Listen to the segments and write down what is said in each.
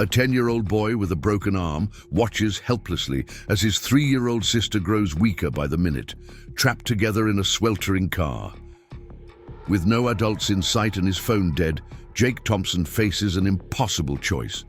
A 10-year-old boy with a broken arm watches helplessly as his 3-year-old sister grows weaker by the minute, trapped together in a sweltering car. With no adults in sight and his phone dead, Jake Thompson faces an impossible choice.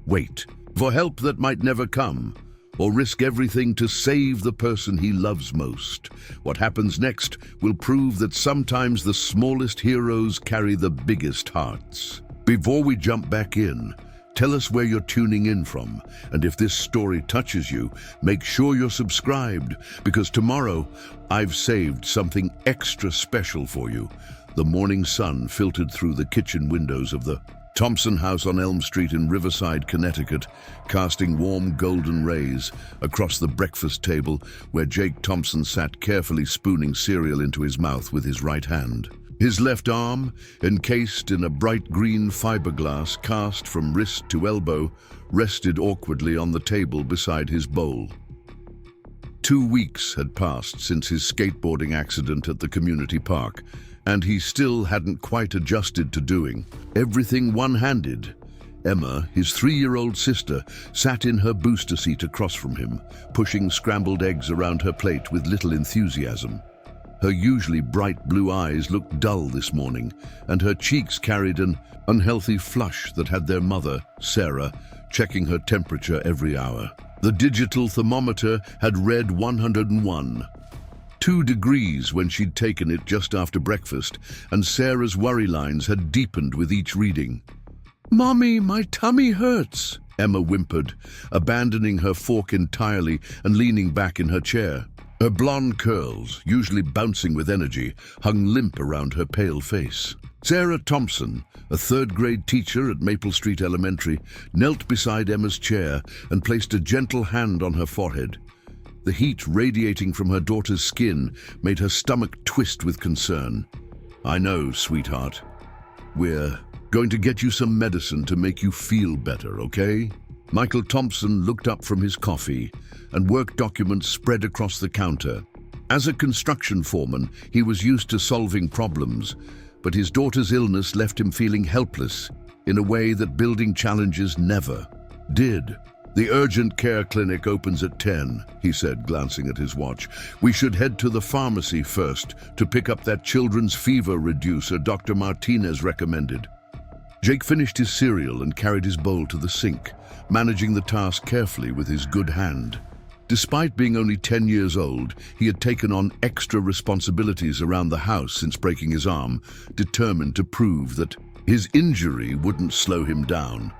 Wait for help that might never come, or risk everything to save the person he loves most. What happens next will prove that sometimes the smallest heroes carry the biggest hearts. Before we jump back in, tell us where you're tuning in from, and if this story touches you, make sure you're subscribed, because tomorrow I've saved something extra special for you. The morning sun filtered through the kitchen windows of the Thompson house on Elm Street in Riverside, Connecticut, casting warm golden rays across the breakfast table where Jake Thompson sat carefully spooning cereal into his mouth with his right hand. His left arm, encased in a bright green fiberglass cast from wrist to elbow, rested awkwardly on the table beside his bowl. 2 weeks had passed since his skateboarding accident at the community park, and he still hadn't quite adjusted to doing everything one-handed. Emma, his 3-year-old sister, sat in her booster seat across from him, pushing scrambled eggs around her plate with little enthusiasm. Her usually bright blue eyes looked dull this morning, and her cheeks carried an unhealthy flush that had their mother, Sarah, checking her temperature every hour. The digital thermometer had read 101. 2 degrees when she'd taken it just after breakfast, and Sarah's worry lines had deepened with each reading. "Mommy, my tummy hurts," Emma whimpered, abandoning her fork entirely and leaning back in her chair. Her blonde curls, usually bouncing with energy, hung limp around her pale face. Sarah Thompson, a 3rd-grade teacher at Maple Street Elementary, knelt beside Emma's chair and placed a gentle hand on her forehead. The heat radiating from her daughter's skin made her stomach twist with concern. "I know, sweetheart. We're going to get you some medicine to make you feel better, okay?" Michael Thompson looked up from his coffee, and work documents spread across the counter. As a construction foreman, he was used to solving problems, but his daughter's illness left him feeling helpless in a way that building challenges never did. "The urgent care clinic opens at 10, he said, glancing at his watch. "We should head to the pharmacy first to pick up that children's fever reducer Dr. Martinez recommended." Jake finished his cereal and carried his bowl to the sink, managing the task carefully with his good hand. Despite being only 10 years old, he had taken on extra responsibilities around the house since breaking his arm, determined to prove that his injury wouldn't slow him down.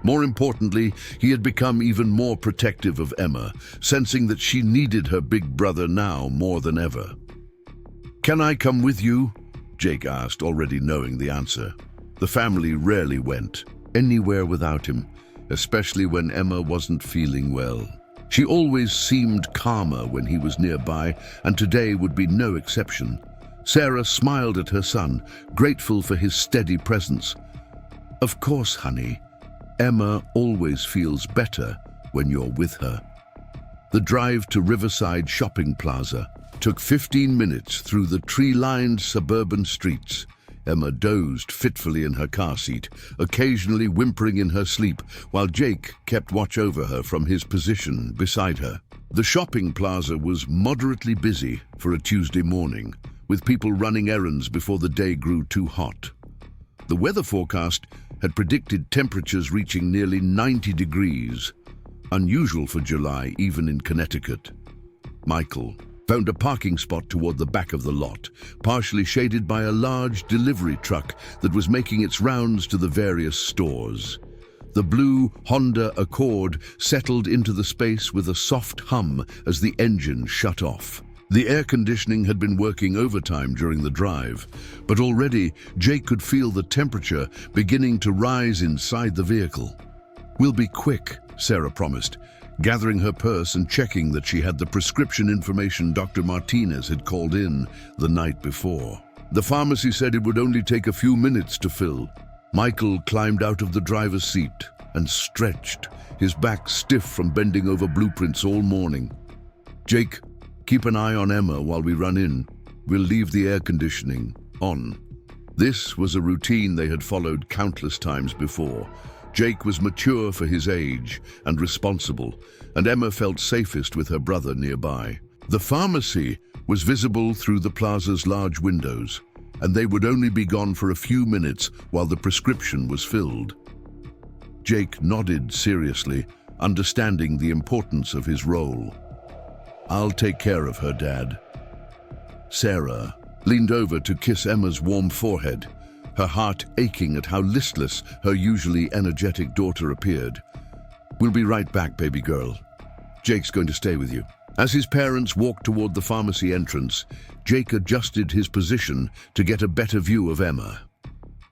More importantly, he had become even more protective of Emma, sensing that she needed her big brother now more than ever. "Can I come with you?" Jake asked, already knowing the answer. The family rarely went anywhere without him, especially when Emma wasn't feeling well. She always seemed calmer when he was nearby, and today would be no exception. Sarah smiled at her son, grateful for his steady presence. "Of course, honey. Emma always feels better when you're with her." The drive to Riverside Shopping Plaza took 15 minutes through the tree-lined suburban streets. Emma dozed fitfully in her car seat, occasionally whimpering in her sleep, while Jake kept watch over her from his position beside her. The shopping plaza was moderately busy for a Tuesday morning, with people running errands before the day grew too hot. The weather forecast had predicted temperatures reaching nearly 90 degrees, unusual for July even in Connecticut. Michael found a parking spot toward the back of the lot, partially shaded by a large delivery truck that was making its rounds to the various stores. The blue Honda Accord settled into the space with a soft hum as the engine shut off. The air conditioning had been working overtime during the drive, but already Jake could feel the temperature beginning to rise inside the vehicle. "We'll be quick," Sarah promised, gathering her purse and checking that she had the prescription information Dr. Martinez had called in the night before. The pharmacy said it would only take a few minutes to fill. Michael climbed out of the driver's seat and stretched, his back stiff from bending over blueprints all morning. "Jake, keep an eye on Emma while we run in. We'll leave the air conditioning on." This was a routine they had followed countless times before, Jake was mature for his age and responsible, and Emma felt safest with her brother nearby. The pharmacy was visible through the plaza's large windows, and they would only be gone for a few minutes while the prescription was filled. Jake nodded seriously, understanding the importance of his role. "I'll take care of her, Dad." Sarah leaned over to kiss Emma's warm forehead, her heart aching at how listless her usually energetic daughter appeared. "We'll be right back, baby girl. Jake's going to stay with you." As his parents walked toward the pharmacy entrance, Jake adjusted his position to get a better view of Emma.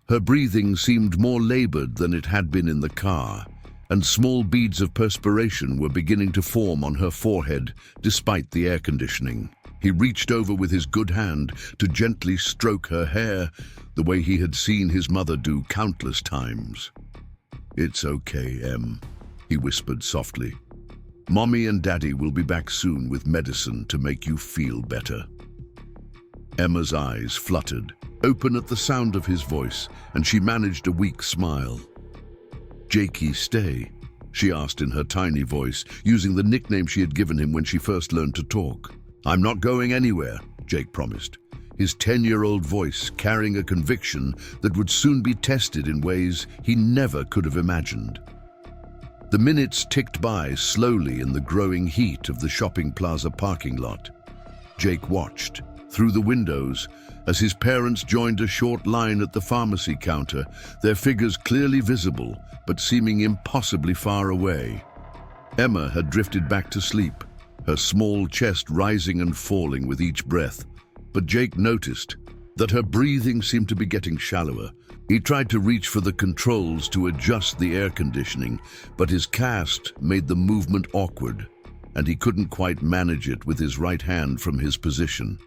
Her breathing seemed more labored than it had been in the car, and small beads of perspiration were beginning to form on her forehead despite the air conditioning. He reached over with his good hand to gently stroke her hair, the way he had seen his mother do countless times. "It's okay, Em," he whispered softly. "Mommy and Daddy will be back soon with medicine to make you feel better." Emma's eyes fluttered, open at the sound of his voice, and she managed a weak smile. "Jakey stay?" she asked in her tiny voice, using the nickname she had given him when she first learned to talk. "I'm not going anywhere," Jake promised, his 10-year-old voice carrying a conviction that would soon be tested in ways he never could have imagined. The minutes ticked by slowly in the growing heat of the shopping plaza parking lot. Jake watched through the windows as his parents joined a short line at the pharmacy counter, their figures clearly visible but seeming impossibly far away. Emma had drifted back to sleep, her small chest rising and falling with each breath, but Jake noticed that her breathing seemed to be getting shallower. He tried to reach for the controls to adjust the air conditioning, but his cast made the movement awkward, and he couldn't quite manage it with his right hand from his position.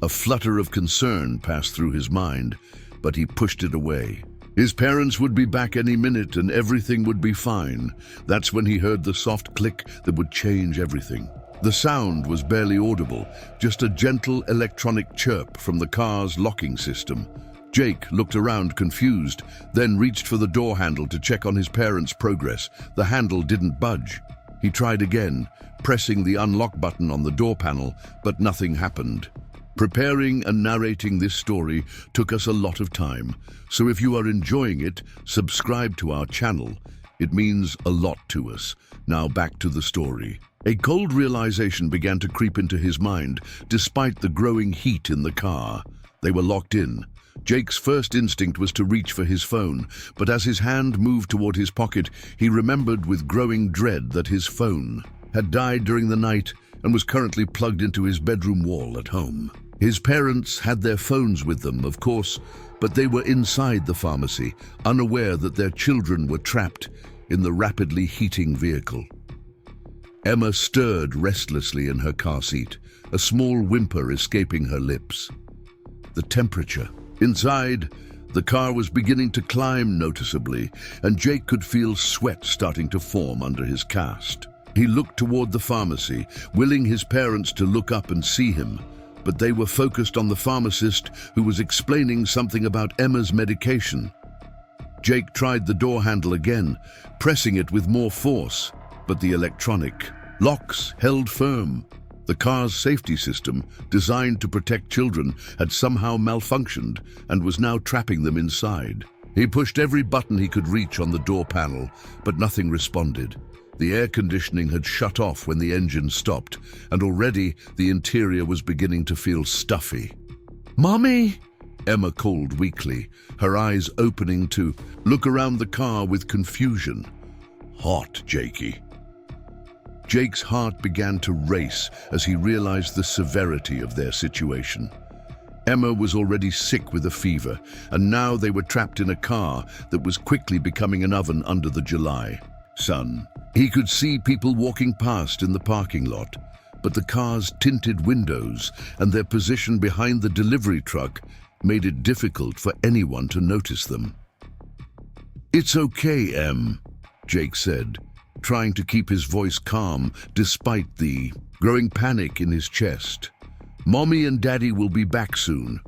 A flutter of concern passed through his mind, but he pushed it away. His parents would be back any minute and everything would be fine. That's when he heard the soft click that would change everything. The sound was barely audible, just a gentle electronic chirp from the car's locking system. Jake looked around confused, then reached for the door handle to check on his parents' progress. The handle didn't budge. He tried again, pressing the unlock button on the door panel, but nothing happened. Preparing and narrating this story took us a lot of time, so if you are enjoying it, subscribe to our channel. It means a lot to us. Now back to the story. A cold realization began to creep into his mind, despite the growing heat in the car. They were locked in. Jake's first instinct was to reach for his phone, but as his hand moved toward his pocket, he remembered with growing dread that his phone had died during the night and was currently plugged into his bedroom wall at home. His parents had their phones with them, of course, but they were inside the pharmacy, unaware that their children were trapped in the rapidly heating vehicle. Emma stirred restlessly in her car seat, a small whimper escaping her lips. The temperature inside the car was beginning to climb noticeably, and Jake could feel sweat starting to form under his cast. He looked toward the pharmacy, willing his parents to look up and see him, but they were focused on the pharmacist who was explaining something about Emma's medication. Jake tried the door handle again, pressing it with more force, but the electronic locks held firm. The car's safety system, designed to protect children, had somehow malfunctioned and was now trapping them inside. He pushed every button he could reach on the door panel, but nothing responded. The air conditioning had shut off when the engine stopped, and already the interior was beginning to feel stuffy. "Mommy!" Emma called weakly, her eyes opening to look around the car with confusion. "Hot, Jakey." Jake's heart began to race as he realized the severity of their situation. Emma was already sick with a fever, and now they were trapped in a car that was quickly becoming an oven under the July sun. He could see people walking past in the parking lot, but the car's tinted windows and their position behind the delivery truck made it difficult for anyone to notice them. "It's okay, Em," Jake said, trying to keep his voice calm despite the growing panic in his chest. "Mommy and Daddy will be back soon."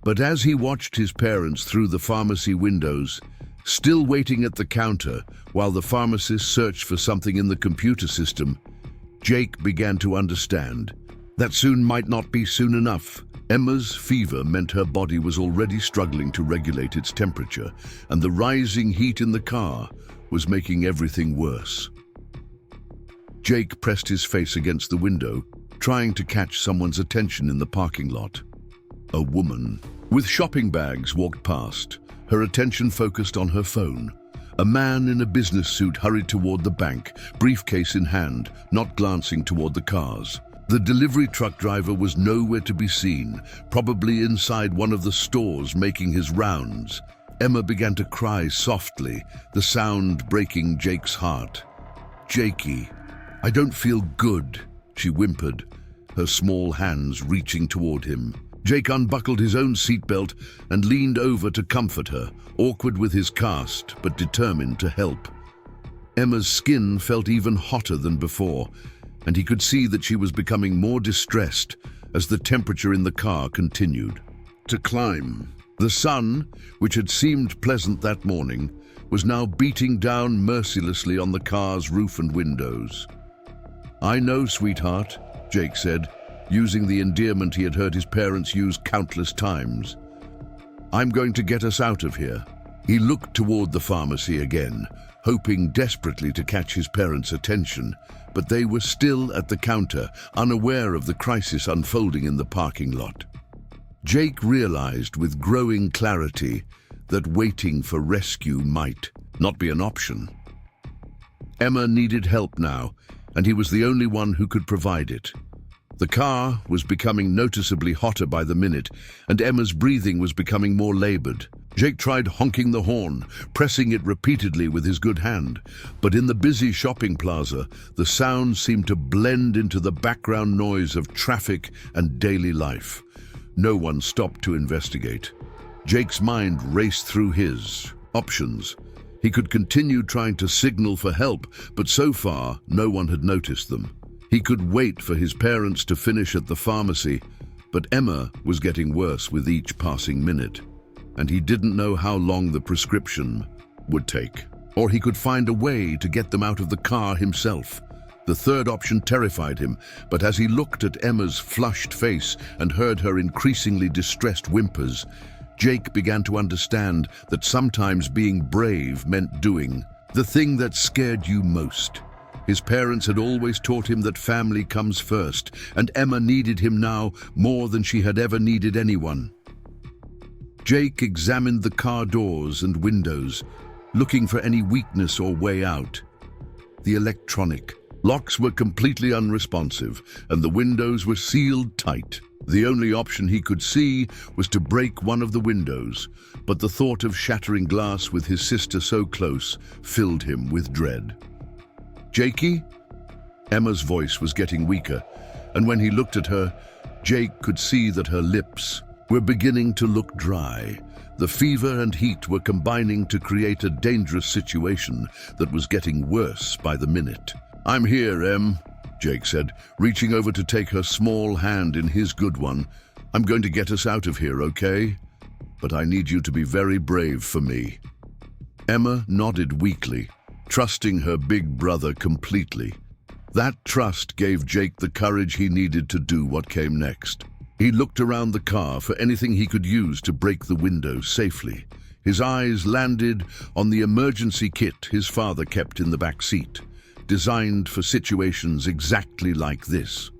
But as he watched his parents through the pharmacy windows, Still waiting at the counter, while the pharmacist searched for something in the computer system, Jake began to understand that soon might not be soon enough. Emma's fever meant her body was already struggling to regulate its temperature, and the rising heat in the car was making everything worse. Jake pressed his face against the window, trying to catch someone's attention in the parking lot. A woman with shopping bags walked past, her attention focused on her phone. A man in a business suit hurried toward the bank, briefcase in hand, not glancing toward the cars. The delivery truck driver was nowhere to be seen, probably inside one of the stores making his rounds. Emma began to cry softly, the sound breaking Jake's heart. "Jakey, I don't feel good," she whimpered, her small hands reaching toward him. Jake unbuckled his own seatbelt and leaned over to comfort her, awkward with his cast, but determined to help. Emma's skin felt even hotter than before, and he could see that she was becoming more distressed as the temperature in the car continued to climb. The sun, which had seemed pleasant that morning, was now beating down mercilessly on the car's roof and windows. "I know, sweetheart," Jake said, using the endearment he had heard his parents use countless times. "I'm going to get us out of here." He looked toward the pharmacy again, hoping desperately to catch his parents' attention, but they were still at the counter, unaware of the crisis unfolding in the parking lot. Jake realized with growing clarity that waiting for rescue might not be an option. Emma needed help now, and he was the only one who could provide it. The car was becoming noticeably hotter by the minute, and Emma's breathing was becoming more labored. Jake tried honking the horn, pressing it repeatedly with his good hand, but in the busy shopping plaza, the sound seemed to blend into the background noise of traffic and daily life. No one stopped to investigate. Jake's mind raced through his options. He could continue trying to signal for help, but so far, no one had noticed them. He could wait for his parents to finish at the pharmacy, but Emma was getting worse with each passing minute, and he didn't know how long the prescription would take. Or he could find a way to get them out of the car himself. The third option terrified him, but as he looked at Emma's flushed face and heard her increasingly distressed whimpers, Jake began to understand that sometimes being brave meant doing the thing that scared you most. His parents had always taught him that family comes first, and Emma needed him now more than she had ever needed anyone. Jake examined the car doors and windows, looking for any weakness or way out. The electronic locks were completely unresponsive, and the windows were sealed tight. The only option he could see was to break one of the windows, but the thought of shattering glass with his sister so close filled him with dread. "Jakey?" Emma's voice was getting weaker, and when he looked at her, Jake could see that her lips were beginning to look dry. The fever and heat were combining to create a dangerous situation that was getting worse by the minute. "I'm here, Em," Jake said, reaching over to take her small hand in his good one. "I'm going to get us out of here, okay? But I need you to be very brave for me." Emma nodded weakly, trusting her big brother completely. That trust gave Jake the courage he needed to do what came next. He looked around the car for anything he could use to break the window safely. His eyes landed on the emergency kit his father kept in the back seat, designed for situations exactly like this.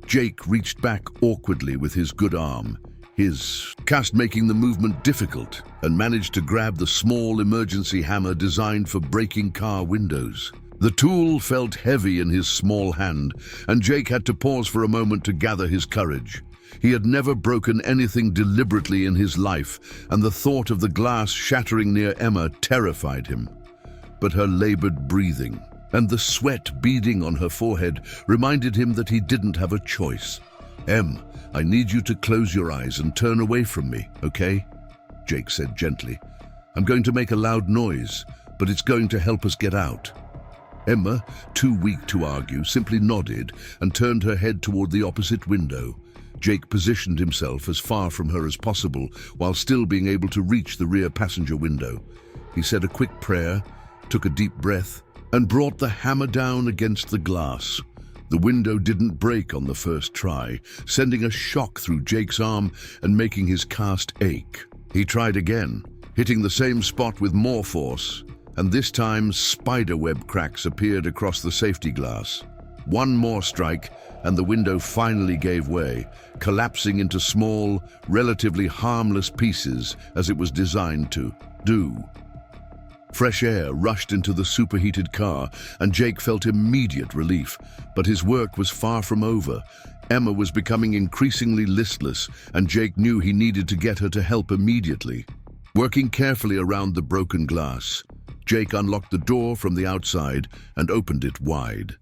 Jake reached back awkwardly with his good arm, his cast making the movement difficult, and managed to grab the small emergency hammer designed for breaking car windows. The tool felt heavy in his small hand, and Jake had to pause for a moment to gather his courage. He had never broken anything deliberately in his life, and the thought of the glass shattering near Emma terrified him. But her labored breathing and the sweat beading on her forehead reminded him that he didn't have a choice. "Em, I need you to close your eyes and turn away from me, okay?" Jake said gently. "I'm going to make a loud noise, but it's going to help us get out." Emma, too weak to argue, simply nodded and turned her head toward the opposite window. Jake positioned himself as far from her as possible while still being able to reach the rear passenger window. He said a quick prayer, took a deep breath, and brought the hammer down against the glass. The window didn't break on the first try, sending a shock through Jake's arm and making his cast ache. He tried again, hitting the same spot with more force, and this time spiderweb cracks appeared across the safety glass. One more strike, and the window finally gave way, collapsing into small, relatively harmless pieces as it was designed to do. Fresh air rushed into the superheated car, and Jake felt immediate relief, but his work was far from over. Emma was becoming increasingly listless, and Jake knew he needed to get her to help immediately. Working carefully around the broken glass, Jake unlocked the door from the outside and opened it wide.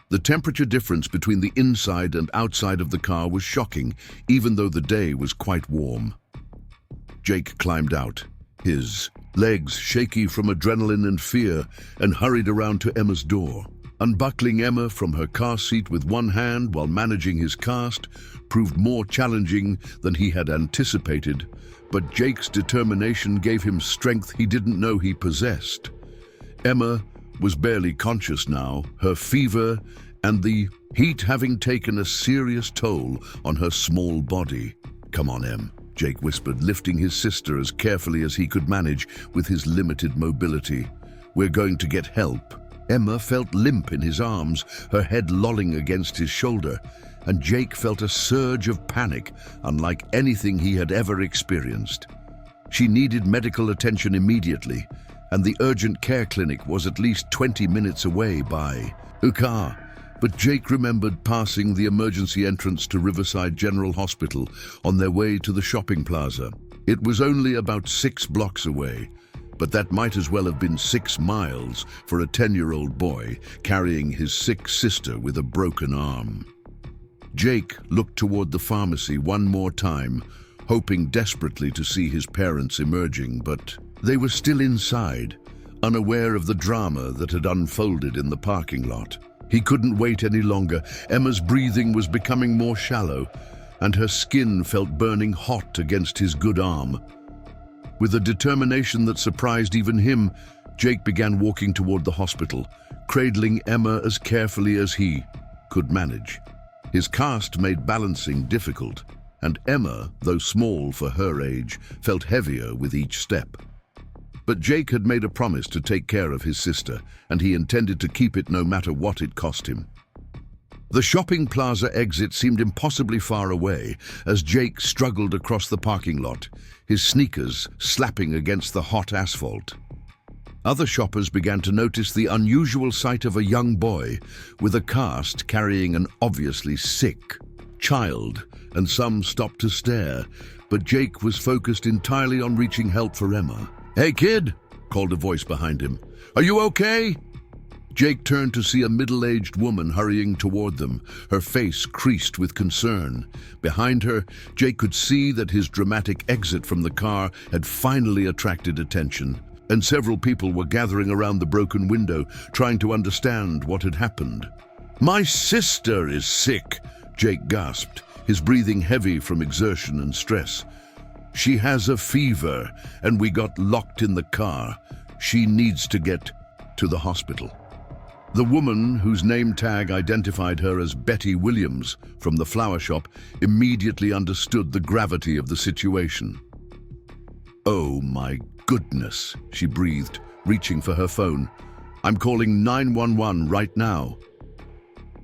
The temperature difference between the inside and outside of the car was shocking, even though the day was quite warm. Jake climbed out, his legs shaky from adrenaline and fear, and hurried around to Emma's door. Unbuckling Emma from her car seat with one hand while managing his cast proved more challenging than he had anticipated, but Jake's determination gave him strength he didn't know he possessed. Emma was barely conscious now, her fever and the heat having taken a serious toll on her small body. "Come on, Em," Jake whispered, lifting his sister as carefully as he could manage with his limited mobility. "We're going to get help." Emma felt limp in his arms, her head lolling against his shoulder, and Jake felt a surge of panic unlike anything he had ever experienced. She needed medical attention immediately, and the urgent care clinic was at least 20 minutes away by car. But Jake remembered passing the emergency entrance to Riverside General Hospital on their way to the shopping plaza. It was only about 6 blocks away, but that might as well have been 6 miles for a 10-year-old boy carrying his sick sister with a broken arm. Jake looked toward the pharmacy one more time, hoping desperately to see his parents emerging, but they were still inside, unaware of the drama that had unfolded in the parking lot. He couldn't wait any longer. Emma's breathing was becoming more shallow, and her skin felt burning hot against his good arm. With a determination that surprised even him, Jake began walking toward the hospital, cradling Emma as carefully as he could manage. His cast made balancing difficult, and Emma, though small for her age, felt heavier with each step. But Jake had made a promise to take care of his sister, and he intended to keep it no matter what it cost him. The shopping plaza exit seemed impossibly far away as Jake struggled across the parking lot, his sneakers slapping against the hot asphalt. Other shoppers began to notice the unusual sight of a young boy with a cast carrying an obviously sick child, and some stopped to stare, but Jake was focused entirely on reaching help for Emma. "Hey, kid," called a voice behind him. "Are you okay?" Jake turned to see a middle-aged woman hurrying toward them, her face creased with concern. Behind her, Jake could see that his dramatic exit from the car had finally attracted attention, and several people were gathering around the broken window, trying to understand what had happened. "My sister is sick," Jake gasped, his breathing heavy from exertion and stress. "She has a fever, and we got locked in the car. She needs to get to the hospital." The woman, whose name tag identified her as Betty Williams from the flower shop, immediately understood the gravity of the situation. "Oh my goodness," she breathed, reaching for her phone. "I'm calling 911 right now."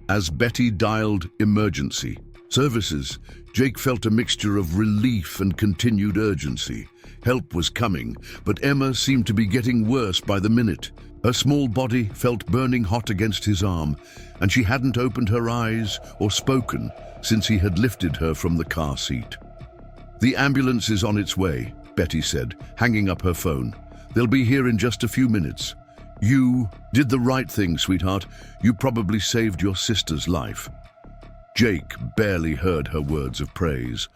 As Betty dialed emergency services, Jake felt a mixture of relief and continued urgency. Help was coming, but Emma seemed to be getting worse by the minute. Her small body felt burning hot against his arm, and she hadn't opened her eyes or spoken since he had lifted her from the car seat. "The ambulance is on its way," Betty said, hanging up her phone. "They'll be here in just a few minutes. You did the right thing, sweetheart. You probably saved your sister's life." Jake barely heard her words of praise.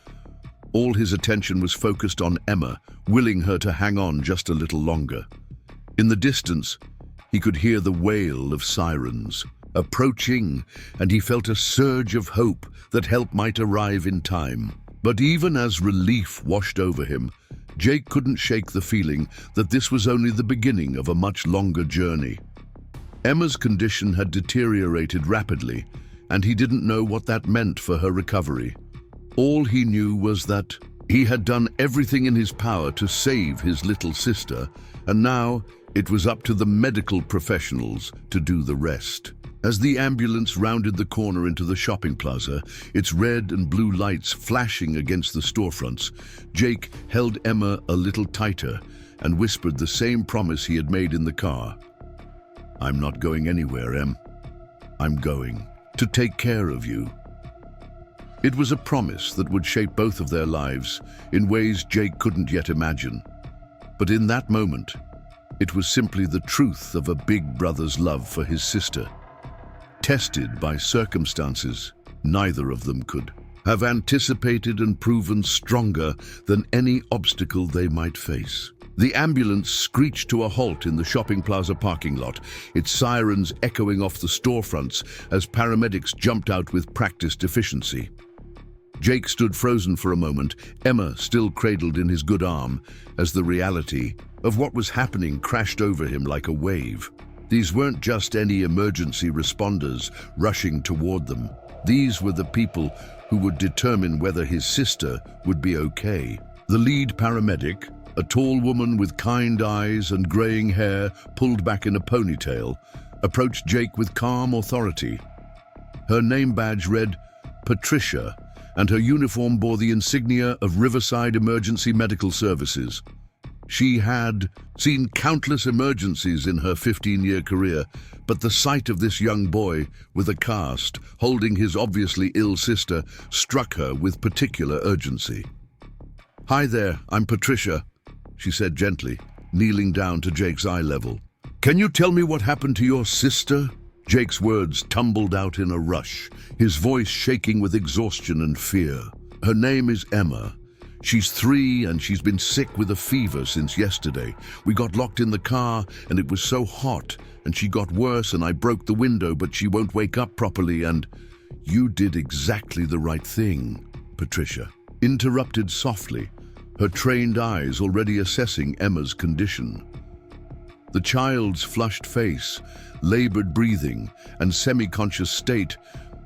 All his attention was focused on Emma, willing her to hang on just a little longer. In the distance, he could hear the wail of sirens approaching, and he felt a surge of hope that help might arrive in time. But even as relief washed over him, Jake couldn't shake the feeling that this was only the beginning of a much longer journey. Emma's condition had deteriorated rapidly, and he didn't know what that meant for her recovery. All he knew was that he had done everything in his power to save his little sister, and now it was up to the medical professionals to do the rest. As the ambulance rounded the corner into the shopping plaza, its red and blue lights flashing against the storefronts, Jake held Emma a little tighter and whispered the same promise he had made in the car. "I'm not going anywhere, Em. I'm going to take care of you." It was a promise that would shape both of their lives in ways Jake couldn't yet imagine. But in that moment, it was simply the truth of a big brother's love for his sister. Tested by circumstances, neither of them could have anticipated and proven stronger than any obstacle they might face. The ambulance screeched to a halt in the shopping plaza parking lot, its sirens echoing off the storefronts as paramedics jumped out with practiced efficiency. Jake stood frozen for a moment, Emma still cradled in his good arm, as the reality of what was happening crashed over him like a wave. These weren't just any emergency responders rushing toward them. These were the people who would determine whether his sister would be okay. The lead paramedic, a tall woman with kind eyes and graying hair pulled back in a ponytail, approached Jake with calm authority. Her name badge read Patricia, and her uniform bore the insignia of Riverside Emergency Medical Services. She had seen countless emergencies in her 15-year career, but the sight of this young boy with a cast holding his obviously ill sister struck her with particular urgency. "Hi there, I'm Patricia," she said gently, kneeling down to Jake's eye level. "Can you tell me what happened to your sister?" Jake's words tumbled out in a rush, his voice shaking with exhaustion and fear. "Her name is Emma. She's 3 and she's been sick with a fever since yesterday. We got locked in the car and it was so hot and she got worse and I broke the window, but she won't wake up properly and—" "You did exactly the right thing," Patricia interrupted softly, her trained eyes already assessing Emma's condition. The child's flushed face, labored breathing, and semi-conscious state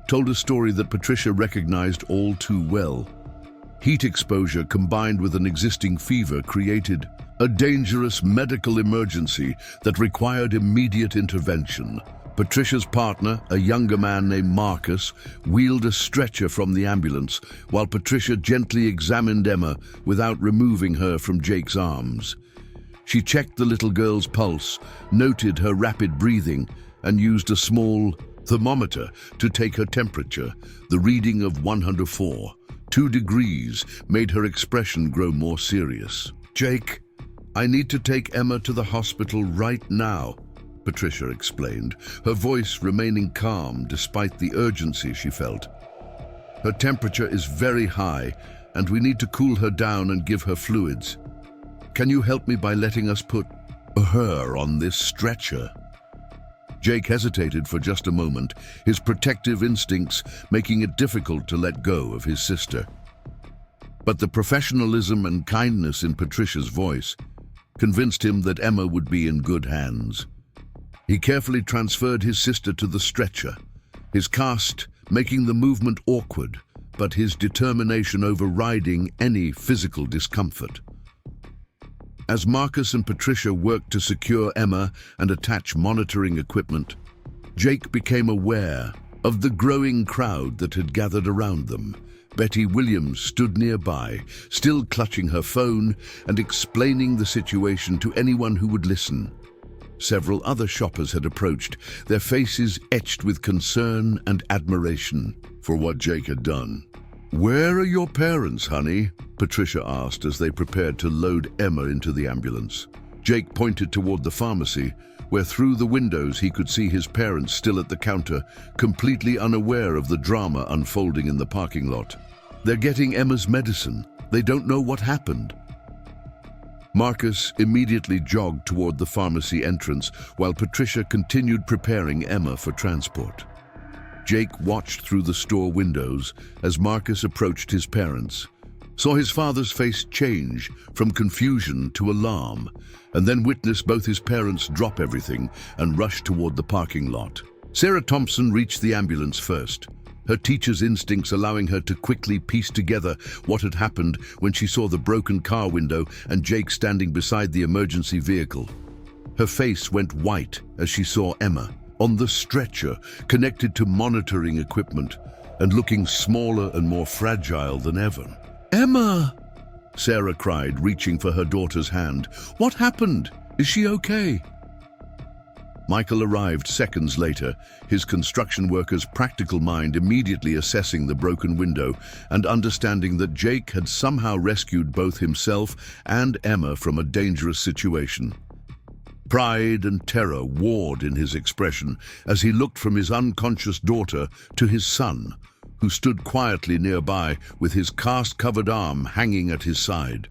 told a story that Patricia recognized all too well. Heat exposure combined with an existing fever created a dangerous medical emergency that required immediate intervention. Patricia's partner, a younger man named Marcus, wheeled a stretcher from the ambulance while Patricia gently examined Emma without removing her from Jake's arms. She checked the little girl's pulse, noted her rapid breathing, and used a small thermometer to take her temperature. The reading of 104. 2 degrees made her expression grow more serious. "Jake, I need to take Emma to the hospital right now," Patricia explained, her voice remaining calm despite the urgency she felt. "Her temperature is very high, and we need to cool her down and give her fluids. Can you help me by letting us put her on this stretcher?" Jake hesitated for just a moment, his protective instincts making it difficult to let go of his sister. But the professionalism and kindness in Patricia's voice convinced him that Emma would be in good hands. He carefully transferred his sister to the stretcher, his cast making the movement awkward, but his determination overriding any physical discomfort. As Marcus and Patricia worked to secure Emma and attach monitoring equipment, Jake became aware of the growing crowd that had gathered around them. Betty Williams stood nearby, still clutching her phone and explaining the situation to anyone who would listen. Several other shoppers had approached, their faces etched with concern and admiration for what Jake had done. "Where are your parents, honey?" Patricia asked as they prepared to load Emma into the ambulance. Jake pointed toward the pharmacy, where through the windows he could see his parents still at the counter, completely unaware of the drama unfolding in the parking lot. "They're getting Emma's medicine. They don't know what happened." Marcus immediately jogged toward the pharmacy entrance while Patricia continued preparing Emma for transport. Jake watched through the store windows as Marcus approached his parents, saw his father's face change from confusion to alarm, and then witnessed both his parents drop everything and rush toward the parking lot. Sarah Thompson reached the ambulance first, her teacher's instincts allowing her to quickly piece together what had happened when she saw the broken car window and Jake standing beside the emergency vehicle. Her face went white as she saw Emma on the stretcher, connected to monitoring equipment and looking smaller and more fragile than ever. "Emma!" Sarah cried, reaching for her daughter's hand. "What happened? Is she okay?" Michael arrived seconds later, his construction worker's practical mind immediately assessing the broken window and understanding that Jake had somehow rescued both himself and Emma from a dangerous situation. Pride and terror warred in his expression as he looked from his unconscious daughter to his son, who stood quietly nearby with his cast-covered arm hanging at his side.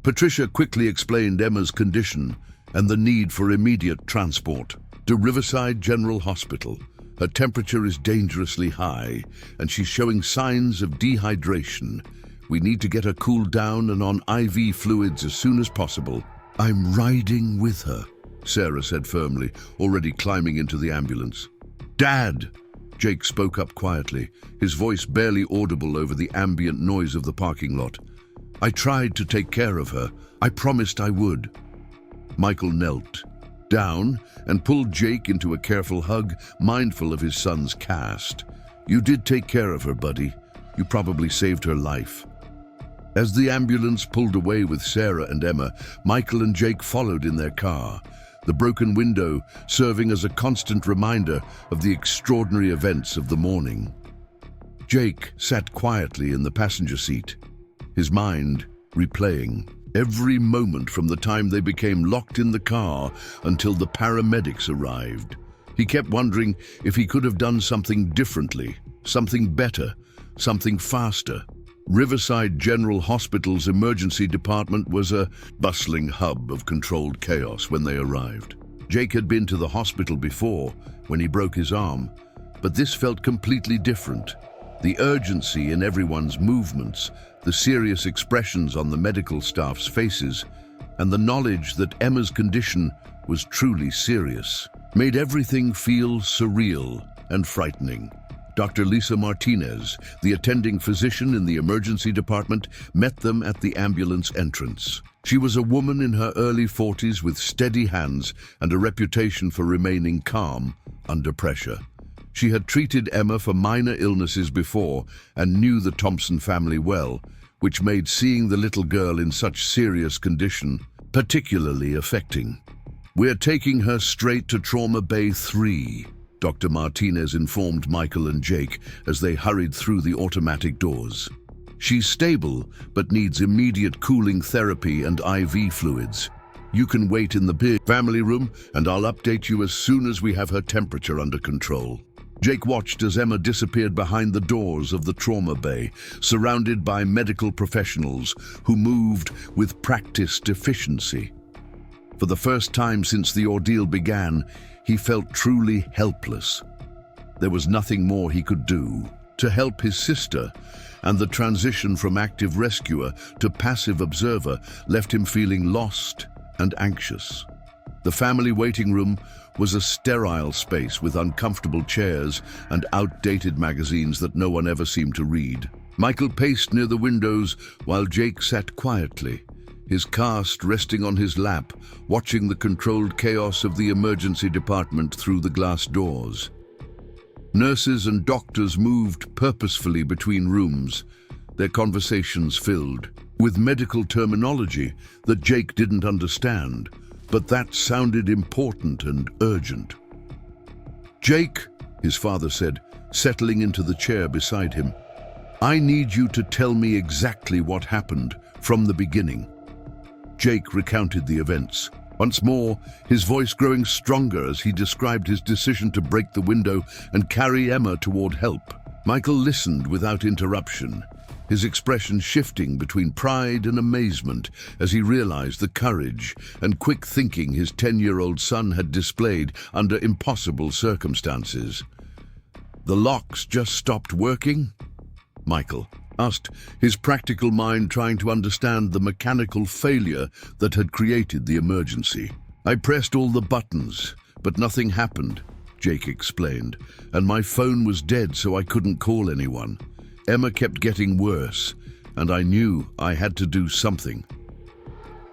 Patricia quickly explained Emma's condition and the need for immediate transport to Riverside General Hospital. Her temperature is dangerously high, and she's showing signs of dehydration. We need to get her cooled down and on IV fluids as soon as possible. "I'm riding with her," Sarah said firmly, already climbing into the ambulance. "Dad!" Jake spoke up quietly, his voice barely audible over the ambient noise of the parking lot. "I tried to take care of her. I promised I would." Michael knelt down and pulled Jake into a careful hug, mindful of his son's cast. "You did take care of her, buddy. You probably saved her life." As the ambulance pulled away with Sarah and Emma, Michael and Jake followed in their car, the broken window serving as a constant reminder of the extraordinary events of the morning. Jake sat quietly in the passenger seat, his mind replaying every moment from the time they became locked in the car until the paramedics arrived. He kept wondering if he could have done something differently, something better, something faster. Riverside General Hospital's emergency department was a bustling hub of controlled chaos when they arrived. Jake had been to the hospital before, when he broke his arm, but this felt completely different. The urgency in everyone's movements, the serious expressions on the medical staff's faces, and the knowledge that Emma's condition was truly serious, made everything feel surreal and frightening. Dr. Lisa Martinez, the attending physician in the emergency department, met them at the ambulance entrance. She was a woman in her early 40s with steady hands and a reputation for remaining calm under pressure. She had treated Emma for minor illnesses before and knew the Thompson family well, which made seeing the little girl in such serious condition particularly affecting. "We're taking her straight to Trauma Bay 3, Dr. Martinez informed Michael and Jake as they hurried through the automatic doors. "She's stable, but needs immediate cooling therapy and IV fluids. You can wait in the big family room, and I'll update you as soon as we have her temperature under control." Jake watched as Emma disappeared behind the doors of the trauma bay, surrounded by medical professionals who moved with practiced efficiency. For the first time since the ordeal began, he felt truly helpless. There was nothing more he could do to help his sister, and the transition from active rescuer to passive observer left him feeling lost and anxious. The family waiting room was a sterile space with uncomfortable chairs and outdated magazines that no one ever seemed to read. Michael paced near the windows while Jake sat quietly, his cast resting on his lap, watching the controlled chaos of the emergency department through the glass doors. Nurses and doctors moved purposefully between rooms, their conversations filled with medical terminology that Jake didn't understand, but that sounded important and urgent. "Jake," his father said, settling into the chair beside him, "I need you to tell me exactly what happened from the beginning." Jake recounted the events, once more, his voice growing stronger as he described his decision to break the window and carry Emma toward help. Michael listened without interruption, his expression shifting between pride and amazement as he realized the courage and quick thinking his 10-year-old son had displayed under impossible circumstances. "The locks just stopped working?" "Michael, asked, his practical mind trying to understand the mechanical failure that had created the emergency. "I pressed all the buttons, but nothing happened," Jake explained, "and my phone was dead, so I couldn't call anyone. Emma kept getting worse, and I knew I had to do something."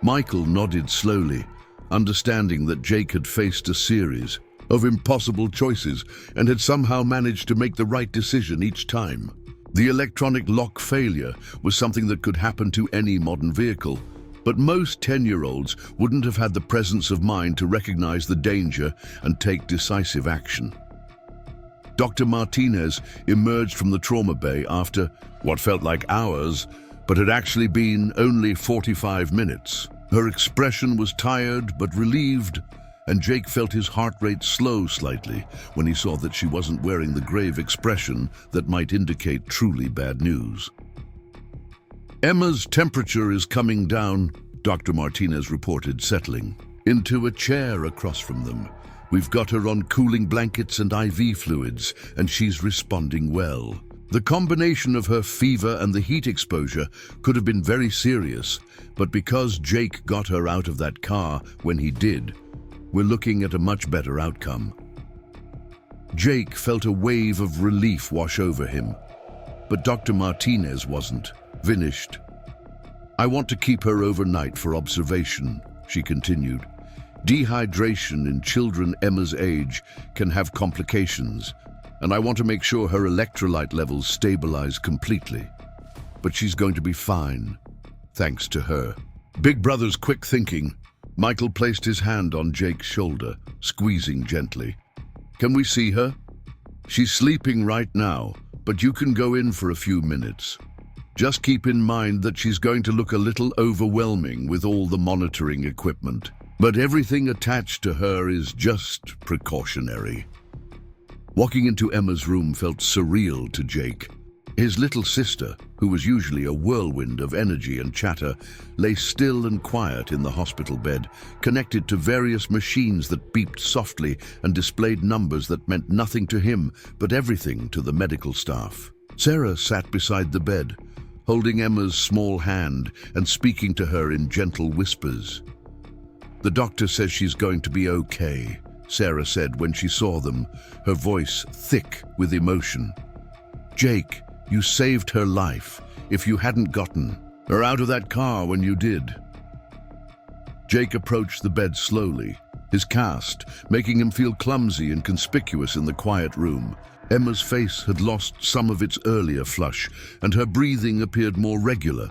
Michael nodded slowly, understanding that Jake had faced a series of impossible choices and had somehow managed to make the right decision each time. The electronic lock failure was something that could happen to any modern vehicle, but most 10-year-olds wouldn't have had the presence of mind to recognize the danger and take decisive action. Dr. Martinez emerged from the trauma bay after what felt like hours, but had actually been only 45 minutes. Her expression was tired but relieved, and Jake felt his heart rate slow slightly when he saw that she wasn't wearing the grave expression that might indicate truly bad news. "Emma's temperature is coming down," Dr. Martinez reported, settling into a chair across from them. "We've got her on cooling blankets and IV fluids, and she's responding well. The combination of her fever and the heat exposure could have been very serious, but because Jake got her out of that car when he did, we're looking at a much better outcome." Jake felt a wave of relief wash over him, but Dr. Martinez wasn't finished. "I want to keep her overnight for observation," she continued. "Dehydration in children Emma's age can have complications, and I want to make sure her electrolyte levels stabilize completely. But she's going to be fine, thanks to her." Big Brother's quick thinking, Michael placed his hand on Jake's shoulder, squeezing gently. "Can we see her? She's sleeping right now, but you can go in for a few minutes. Just keep in mind that she's going to look a little overwhelming with all the monitoring equipment, but everything attached to her is just precautionary." Walking into Emma's room felt surreal to Jake. His little sister, who was usually a whirlwind of energy and chatter, lay still and quiet in the hospital bed, connected to various machines that beeped softly and displayed numbers that meant nothing to him, but everything to the medical staff. Sarah sat beside the bed, holding Emma's small hand and speaking to her in gentle whispers. "The doctor says she's going to be okay," Sarah said when she saw them, her voice thick with emotion. "Jake, you saved her life if you hadn't gotten her out of that car when you did." Jake approached the bed slowly, his cast making him feel clumsy and conspicuous in the quiet room. Emma's face had lost some of its earlier flush, and her breathing appeared more regular,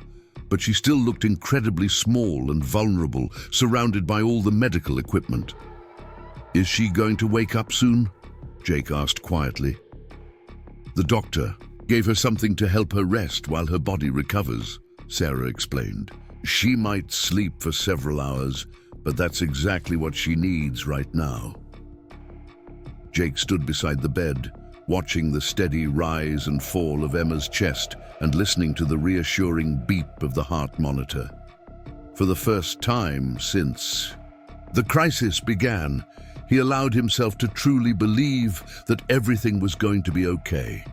but she still looked incredibly small and vulnerable, surrounded by all the medical equipment. "Is she going to wake up soon?" Jake asked quietly. "The doctor gave her something to help her rest while her body recovers," Sarah explained. "She might sleep for several hours, but that's exactly what she needs right now." Jake stood beside the bed, watching the steady rise and fall of Emma's chest and listening to the reassuring beep of the heart monitor. For the first time since the crisis began, he allowed himself to truly believe that everything was going to be okay.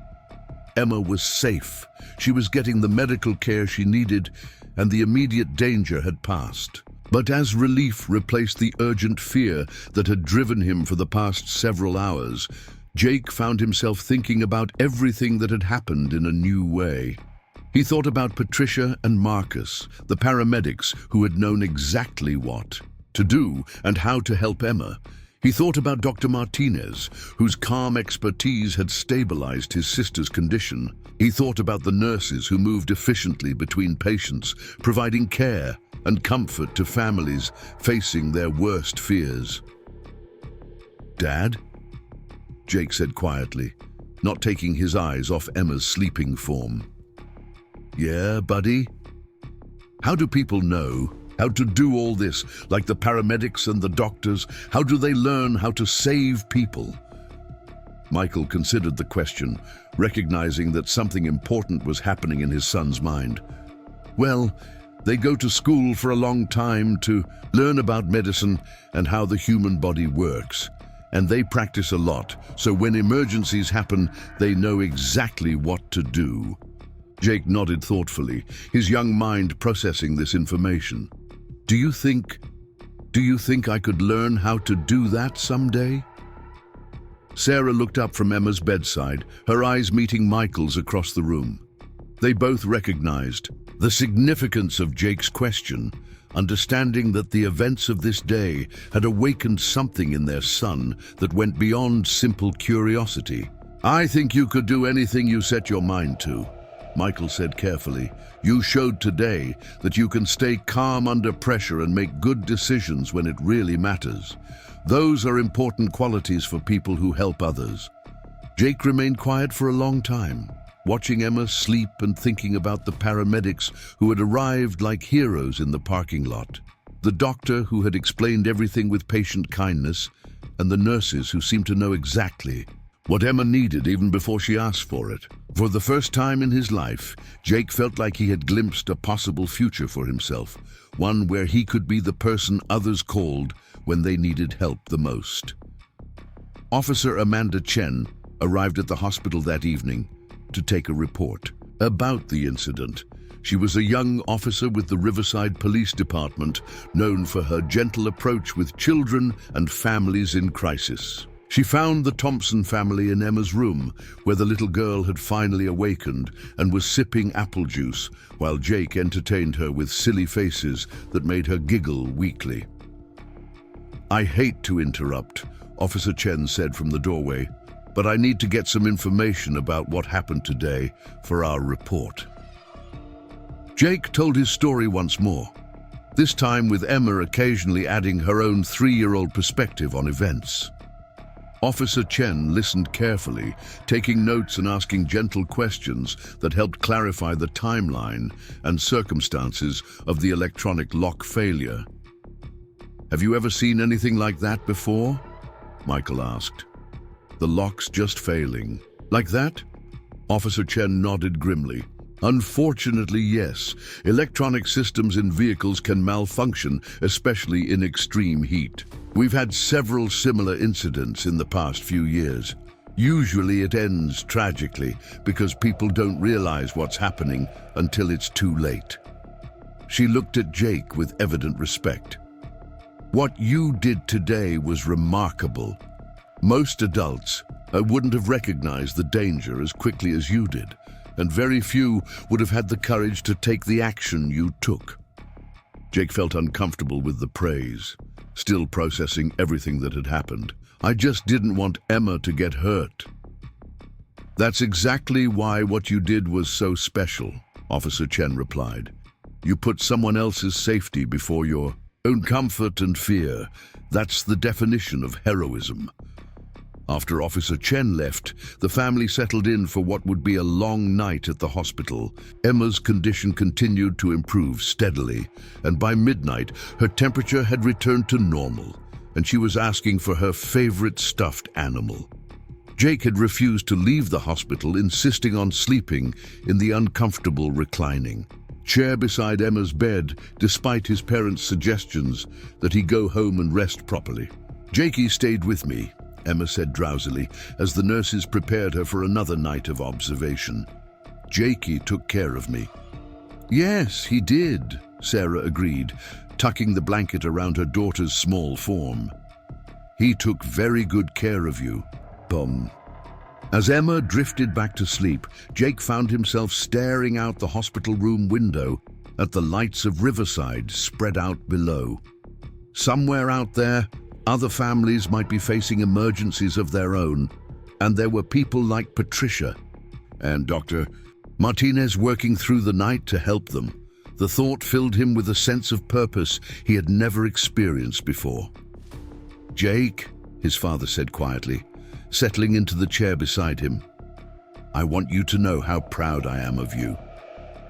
Emma was safe. She was getting the medical care she needed, and the immediate danger had passed. But as relief replaced the urgent fear that had driven him for the past several hours, Jake found himself thinking about everything that had happened in a new way. He thought about Patricia and Marcus, the paramedics who had known exactly what to do and how to help Emma. He thought about Dr. Martinez, whose calm expertise had stabilized his sister's condition. He thought about the nurses who moved efficiently between patients, providing care and comfort to families facing their worst fears. "Dad?" Jake said quietly, not taking his eyes off Emma's sleeping form. "Yeah, buddy? How do people know how to do all this, like the paramedics and the doctors? How do they learn how to save people?" Michael considered the question, recognizing that something important was happening in his son's mind. "Well, they go to school for a long time to learn about medicine and how the human body works. And they practice a lot, so when emergencies happen, they know exactly what to do." Jake nodded thoughtfully, his young mind processing this information. Do you think I could learn how to do that someday? Sarah looked up from Emma's bedside, her eyes meeting Michael's across the room. They both recognized the significance of Jake's question, understanding that the events of this day had awakened something in their son that went beyond simple curiosity. I think you could do anything you set your mind to, Michael said carefully. You showed today that you can stay calm under pressure and make good decisions when it really matters. Those are important qualities for people who help others. Jake remained quiet for a long time, watching Emma sleep and thinking about the paramedics who had arrived like heroes in the parking lot, the doctor who had explained everything with patient kindness, and the nurses who seemed to know exactly what Emma needed even before she asked for it. For the first time in his life, Jake felt like he had glimpsed a possible future for himself, one where he could be the person others called when they needed help the most. Officer Amanda Chen arrived at the hospital that evening to take a report about the incident. She was a young officer with the Riverside Police Department, known for her gentle approach with children and families in crisis. She found the Thompson family in Emma's room, where the little girl had finally awakened and was sipping apple juice, while Jake entertained her with silly faces that made her giggle weakly. I hate to interrupt, Officer Chen said from the doorway, but I need to get some information about what happened today for our report. Jake told his story once more, this time with Emma occasionally adding her own 3-year-old perspective on events. Officer Chen listened carefully, taking notes and asking gentle questions that helped clarify the timeline and circumstances of the electronic lock failure. Have you ever seen anything like that before? Michael asked. The lock's just failing. Like that? Officer Chen nodded grimly. Unfortunately, yes. Electronic systems in vehicles can malfunction, especially in extreme heat. We've had several similar incidents in the past few years. Usually it ends tragically because people don't realize what's happening until it's too late. She looked at Jake with evident respect. What you did today was remarkable. Most adults wouldn't have recognized the danger as quickly as you did, and very few would have had the courage to take the action you took. Jake felt uncomfortable with the praise, still processing everything that had happened. I just didn't want Emma to get hurt. That's exactly why what you did was so special, Officer Chen replied. You put someone else's safety before your own comfort and fear. That's the definition of heroism. After Officer Chen left, the family settled in for what would be a long night at the hospital. Emma's condition continued to improve steadily, and by midnight, her temperature had returned to normal, and she was asking for her favorite stuffed animal. Jake had refused to leave the hospital, insisting on sleeping in the uncomfortable reclining chair beside Emma's bed, despite his parents' suggestions that he go home and rest properly. Jakey stayed with me, Emma said drowsily, as the nurses prepared her for another night of observation. Jakey took care of me. Yes, he did, Sarah agreed, tucking the blanket around her daughter's small form. He took very good care of you, Bum. As Emma drifted back to sleep, Jake found himself staring out the hospital room window at the lights of Riverside spread out below. Somewhere out there, other families might be facing emergencies of their own, and there were people like Patricia and Dr. Martinez working through the night to help them. The thought filled him with a sense of purpose he had never experienced before. Jake, his father said quietly, settling into the chair beside him, I want you to know how proud I am of you.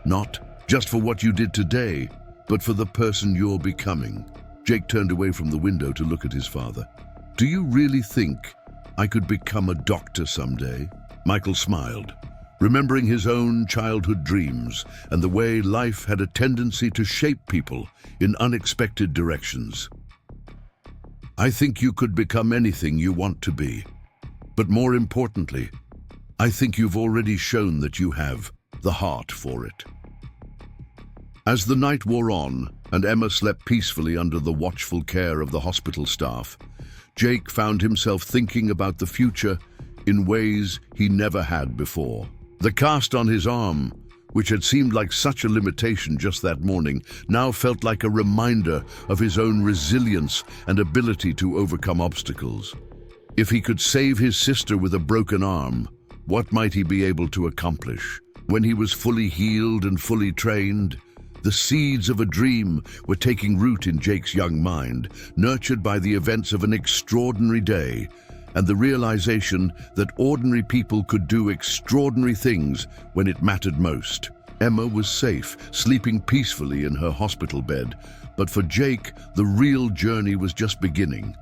Not just for what you did today, but for the person you're becoming. Jake turned away from the window to look at his father. Do you really think I could become a doctor someday? Michael smiled, remembering his own childhood dreams and the way life had a tendency to shape people in unexpected directions. I think you could become anything you want to be. But more importantly, I think you've already shown that you have the heart for it. As the night wore on, and Emma slept peacefully under the watchful care of the hospital staff, Jake found himself thinking about the future in ways he never had before. The cast on his arm, which had seemed like such a limitation just that morning, now felt like a reminder of his own resilience and ability to overcome obstacles. If he could save his sister with a broken arm, what might he be able to accomplish? When he was fully healed and fully trained, the seeds of a dream were taking root in Jake's young mind, nurtured by the events of an extraordinary day and the realization that ordinary people could do extraordinary things when it mattered most. Emma was safe, sleeping peacefully in her hospital bed, but for Jake, the real journey was just beginning.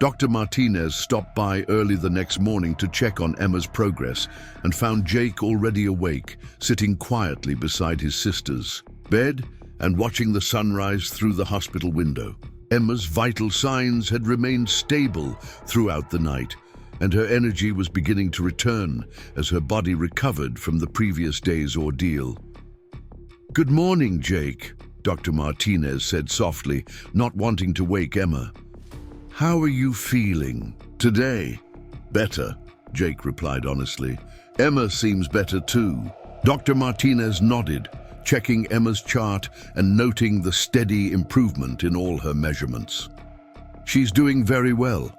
Dr. Martinez stopped by early the next morning to check on Emma's progress and found Jake already awake, sitting quietly beside his sister's bed and watching the sunrise through the hospital window. Emma's vital signs had remained stable throughout the night, and her energy was beginning to return as her body recovered from the previous day's ordeal. "Good morning, Jake," Dr. Martinez said softly, not wanting to wake Emma. "How are you feeling today?" "Better," Jake replied honestly. "Emma seems better too." Dr. Martinez nodded, checking Emma's chart and noting the steady improvement in all her measurements. "She's doing very well.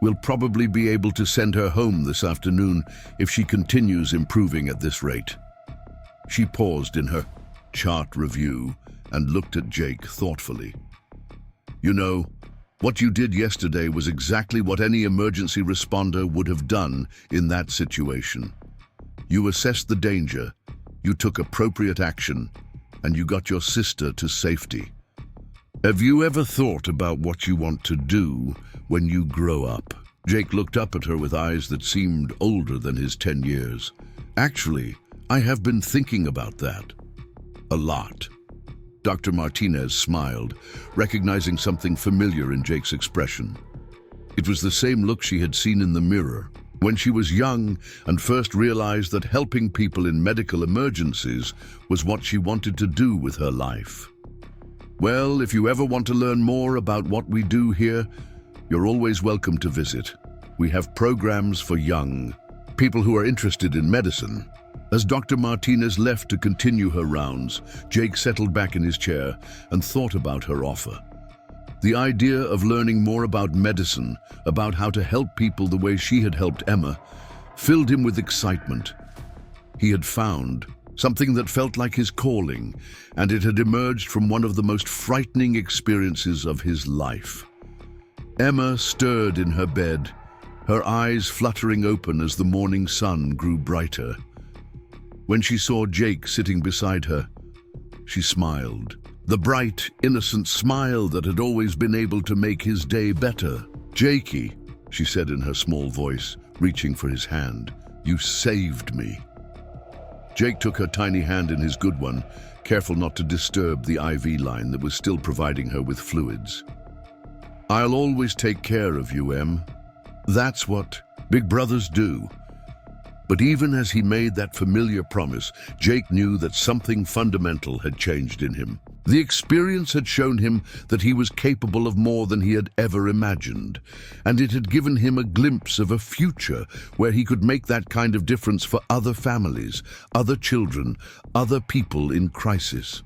We'll probably be able to send her home this afternoon if she continues improving at this rate." She paused in her chart review and looked at Jake thoughtfully. "You know, what you did yesterday was exactly what any emergency responder would have done in that situation. You assessed the danger, you took appropriate action, and you got your sister to safety. Have you ever thought about what you want to do when you grow up?" Jake looked up at her with eyes that seemed older than his 10 years. "Actually, I have been thinking about that. A lot." Dr. Martinez smiled, recognizing something familiar in Jake's expression. It was the same look she had seen in the mirror when she was young and first realized that helping people in medical emergencies was what she wanted to do with her life. "Well, if you ever want to learn more about what we do here, you're always welcome to visit. We have programs for young people who are interested in medicine." As Dr. Martinez left to continue her rounds, Jake settled back in his chair and thought about her offer. The idea of learning more about medicine, about how to help people the way she had helped Emma, filled him with excitement. He had found something that felt like his calling, and it had emerged from one of the most frightening experiences of his life. Emma stirred in her bed, her eyes fluttering open as the morning sun grew brighter. When she saw Jake sitting beside her, she smiled. The bright, innocent smile that had always been able to make his day better. "Jakey," she said in her small voice, reaching for his hand, "you saved me." Jake took her tiny hand in his good one, careful not to disturb the IV line that was still providing her with fluids. "I'll always take care of you, Em. That's what big brothers do." But even as he made that familiar promise, Jake knew that something fundamental had changed in him. The experience had shown him that he was capable of more than he had ever imagined, and it had given him a glimpse of a future where he could make that kind of difference for other families, other children, other people in crisis.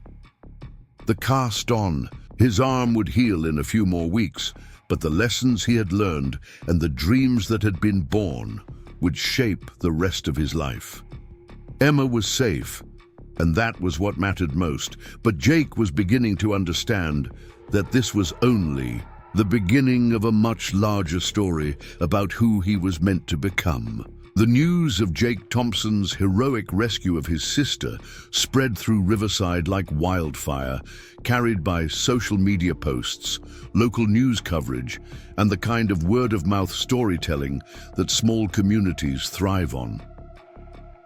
The cast on, his arm would heal in a few more weeks, but the lessons he had learned and the dreams that had been born would shape the rest of his life. Emma was safe, and that was what mattered most, but Jake was beginning to understand that this was only the beginning of a much larger story about who he was meant to become. The news of Jake Thompson's heroic rescue of his sister spread through Riverside like wildfire, carried by social media posts, local news coverage, and the kind of word-of-mouth storytelling that small communities thrive on.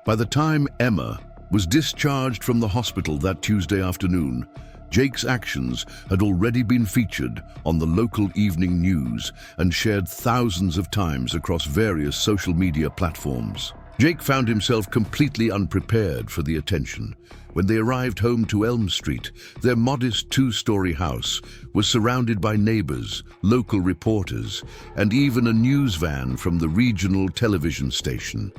By the time Emma was discharged from the hospital that Tuesday afternoon, Jake's actions had already been featured on the local evening news and shared thousands of times across various social media platforms. Jake found himself completely unprepared for the attention. When they arrived home to Elm Street, their modest two-story house was surrounded by neighbors, local reporters, and even a news van from the regional television station.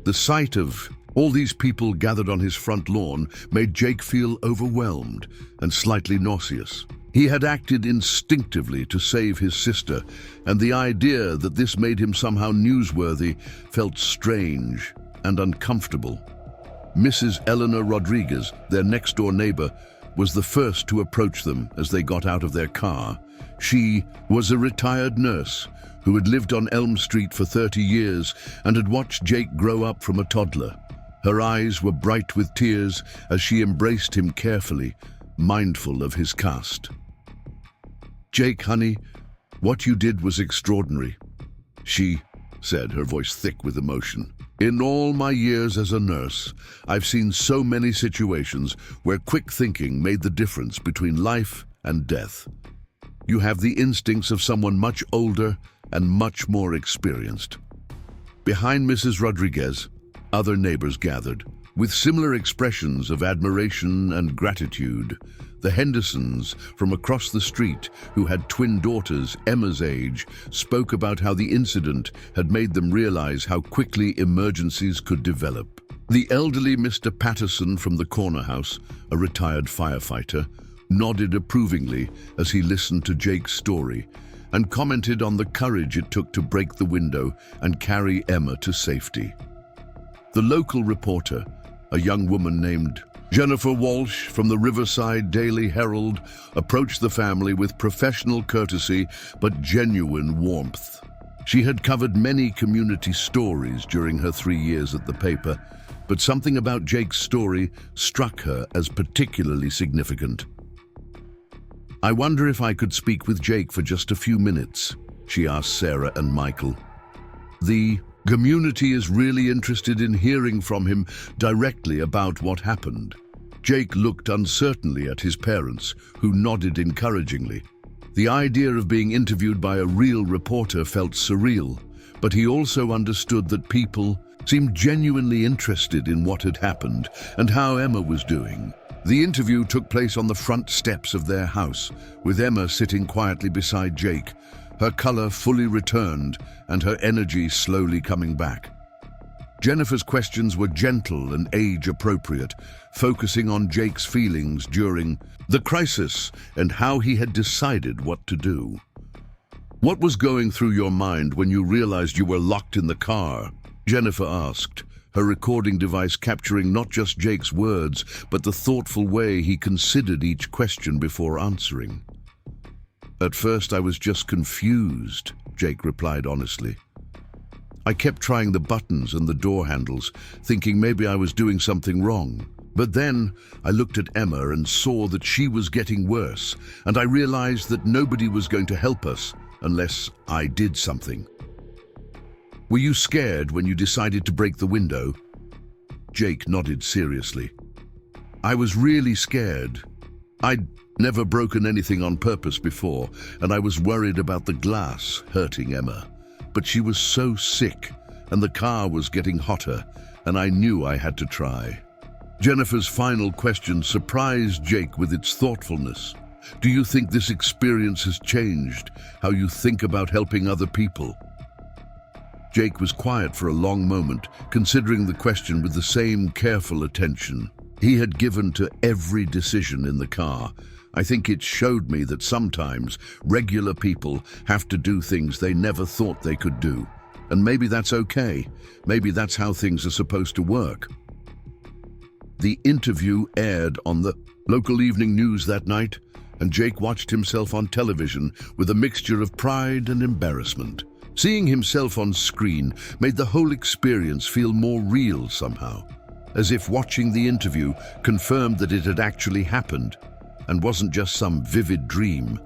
The sight of all these people gathered on his front lawn made Jake feel overwhelmed and slightly nauseous. He had acted instinctively to save his sister, and the idea that this made him somehow newsworthy felt strange and uncomfortable. Mrs. Eleanor Rodriguez, their next-door neighbor, was the first to approach them as they got out of their car. She was a retired nurse who had lived on Elm Street for 30 years and had watched Jake grow up from a toddler. Her eyes were bright with tears as she embraced him carefully, mindful of his cast. "Jake, honey, what you did was extraordinary," she said, her voice thick with emotion. "In all my years as a nurse, I've seen so many situations where quick thinking made the difference between life and death. You have the instincts of someone much older and much more experienced." Behind Mrs. Rodriguez, other neighbors gathered, with similar expressions of admiration and gratitude. The Hendersons from across the street, who had twin daughters Emma's age, spoke about how the incident had made them realize how quickly emergencies could develop. The elderly Mr. Patterson from the corner house, a retired firefighter, nodded approvingly as he listened to Jake's story and commented on the courage it took to break the window and carry Emma to safety. The local reporter, a young woman named Jennifer Walsh from the Riverside Daily Herald, approached the family with professional courtesy but genuine warmth. She had covered many community stories during her 3 years at the paper, but something about Jake's story struck her as particularly significant. "I wonder if I could speak with Jake for just a few minutes," she asked Sarah and Michael. "The community is really interested in hearing from him directly about what happened." Jake looked uncertainly at his parents, who nodded encouragingly. The idea of being interviewed by a real reporter felt surreal, but he also understood that people seemed genuinely interested in what had happened and how Emma was doing. The interview took place on the front steps of their house, with Emma sitting quietly beside Jake, her color fully returned and her energy slowly coming back. Jennifer's questions were gentle and age-appropriate, focusing on Jake's feelings during the crisis and how he had decided what to do. "What was going through your mind when you realized you were locked in the car?" Jennifer asked, her recording device capturing not just Jake's words, but the thoughtful way he considered each question before answering. "At first I was just confused," Jake replied honestly. "I kept trying the buttons and the door handles, thinking maybe I was doing something wrong. But then I looked at Emma and saw that she was getting worse, and I realized that nobody was going to help us unless I did something." "Were you scared when you decided to break the window?" Jake nodded seriously. "I was really scared. I'd never broken anything on purpose before, and I was worried about the glass hurting Emma. But she was so sick, and the car was getting hotter, and I knew I had to try." Jennifer's final question surprised Jake with its thoughtfulness. "Do you think this experience has changed how you think about helping other people?" Jake was quiet for a long moment, considering the question with the same careful attention he had given to every decision in the car. "I think it showed me that sometimes regular people have to do things they never thought they could do. And maybe that's okay. Maybe that's how things are supposed to work." The interview aired on the local evening news that night, and Jake watched himself on television with a mixture of pride and embarrassment. Seeing himself on screen made the whole experience feel more real somehow, as if watching the interview confirmed that it had actually happened and wasn't just some vivid dream.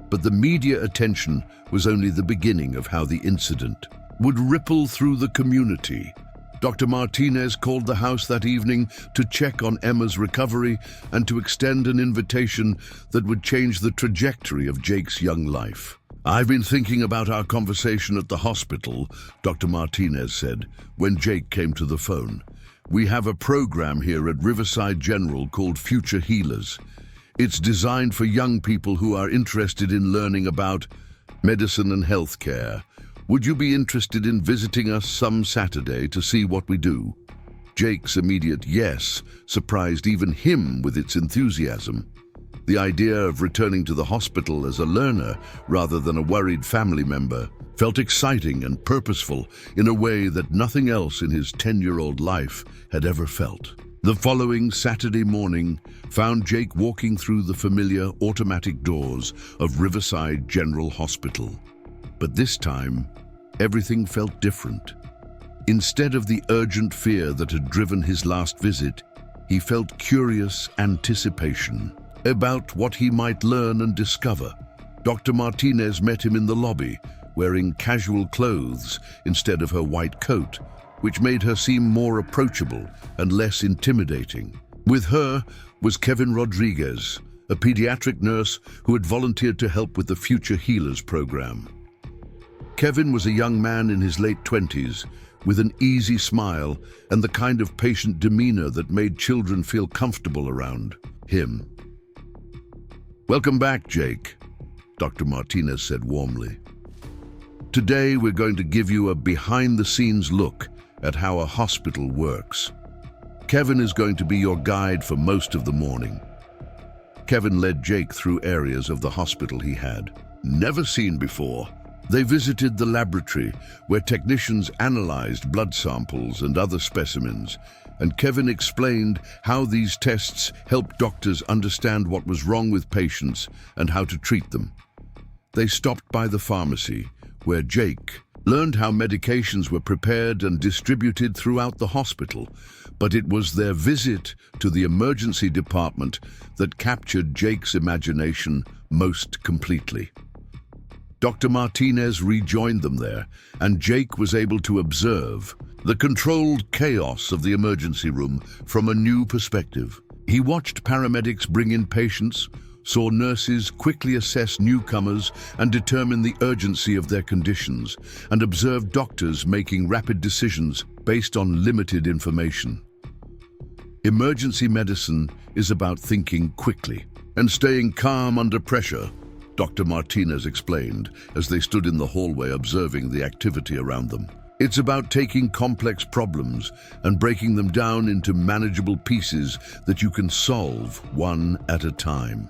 But the media attention was only the beginning of how the incident would ripple through the community. Dr. Martinez called the house that evening to check on Emma's recovery and to extend an invitation that would change the trajectory of Jake's young life. "I've been thinking about our conversation at the hospital," Dr. Martinez said, when Jake came to the phone. "We have a program here at Riverside General called Future Healers. It's designed for young people who are interested in learning about medicine and healthcare. Would you be interested in visiting us some Saturday to see what we do?" Jake's immediate yes surprised even him with its enthusiasm. The idea of returning to the hospital as a learner rather than a worried family member felt exciting and purposeful in a way that nothing else in his 10-year-old life had ever felt. The following Saturday morning found Jake walking through the familiar automatic doors of Riverside General Hospital. But this time, everything felt different. Instead of the urgent fear that had driven his last visit, he felt curious anticipation about what he might learn and discover. Dr. Martinez met him in the lobby, wearing casual clothes instead of her white coat, which made her seem more approachable and less intimidating. With her was Kevin Rodriguez, a pediatric nurse who had volunteered to help with the Future Healers program. Kevin was a young man in his late 20s, with an easy smile and the kind of patient demeanor that made children feel comfortable around him. "Welcome back, Jake," Dr. Martinez said warmly. "Today we're going to give you a behind-the-scenes look at how a hospital works. Kevin is going to be your guide for most of the morning." Kevin led Jake through areas of the hospital he had never seen before. They visited the laboratory, where technicians analyzed blood samples and other specimens, and Kevin explained how these tests helped doctors understand what was wrong with patients and how to treat them. They stopped by the pharmacy, where Jake learned how medications were prepared and distributed throughout the hospital, but it was their visit to the emergency department that captured Jake's imagination most completely. Dr. Martinez rejoined them there, and Jake was able to observe the controlled chaos of the emergency room from a new perspective. He watched paramedics bring in patients, saw nurses quickly assess newcomers and determine the urgency of their conditions, and observed doctors making rapid decisions based on limited information. Emergency medicine is about thinking quickly and staying calm under pressure, Dr. Martinez explained as they stood in the hallway observing the activity around them. It's about taking complex problems and breaking them down into manageable pieces that you can solve one at a time.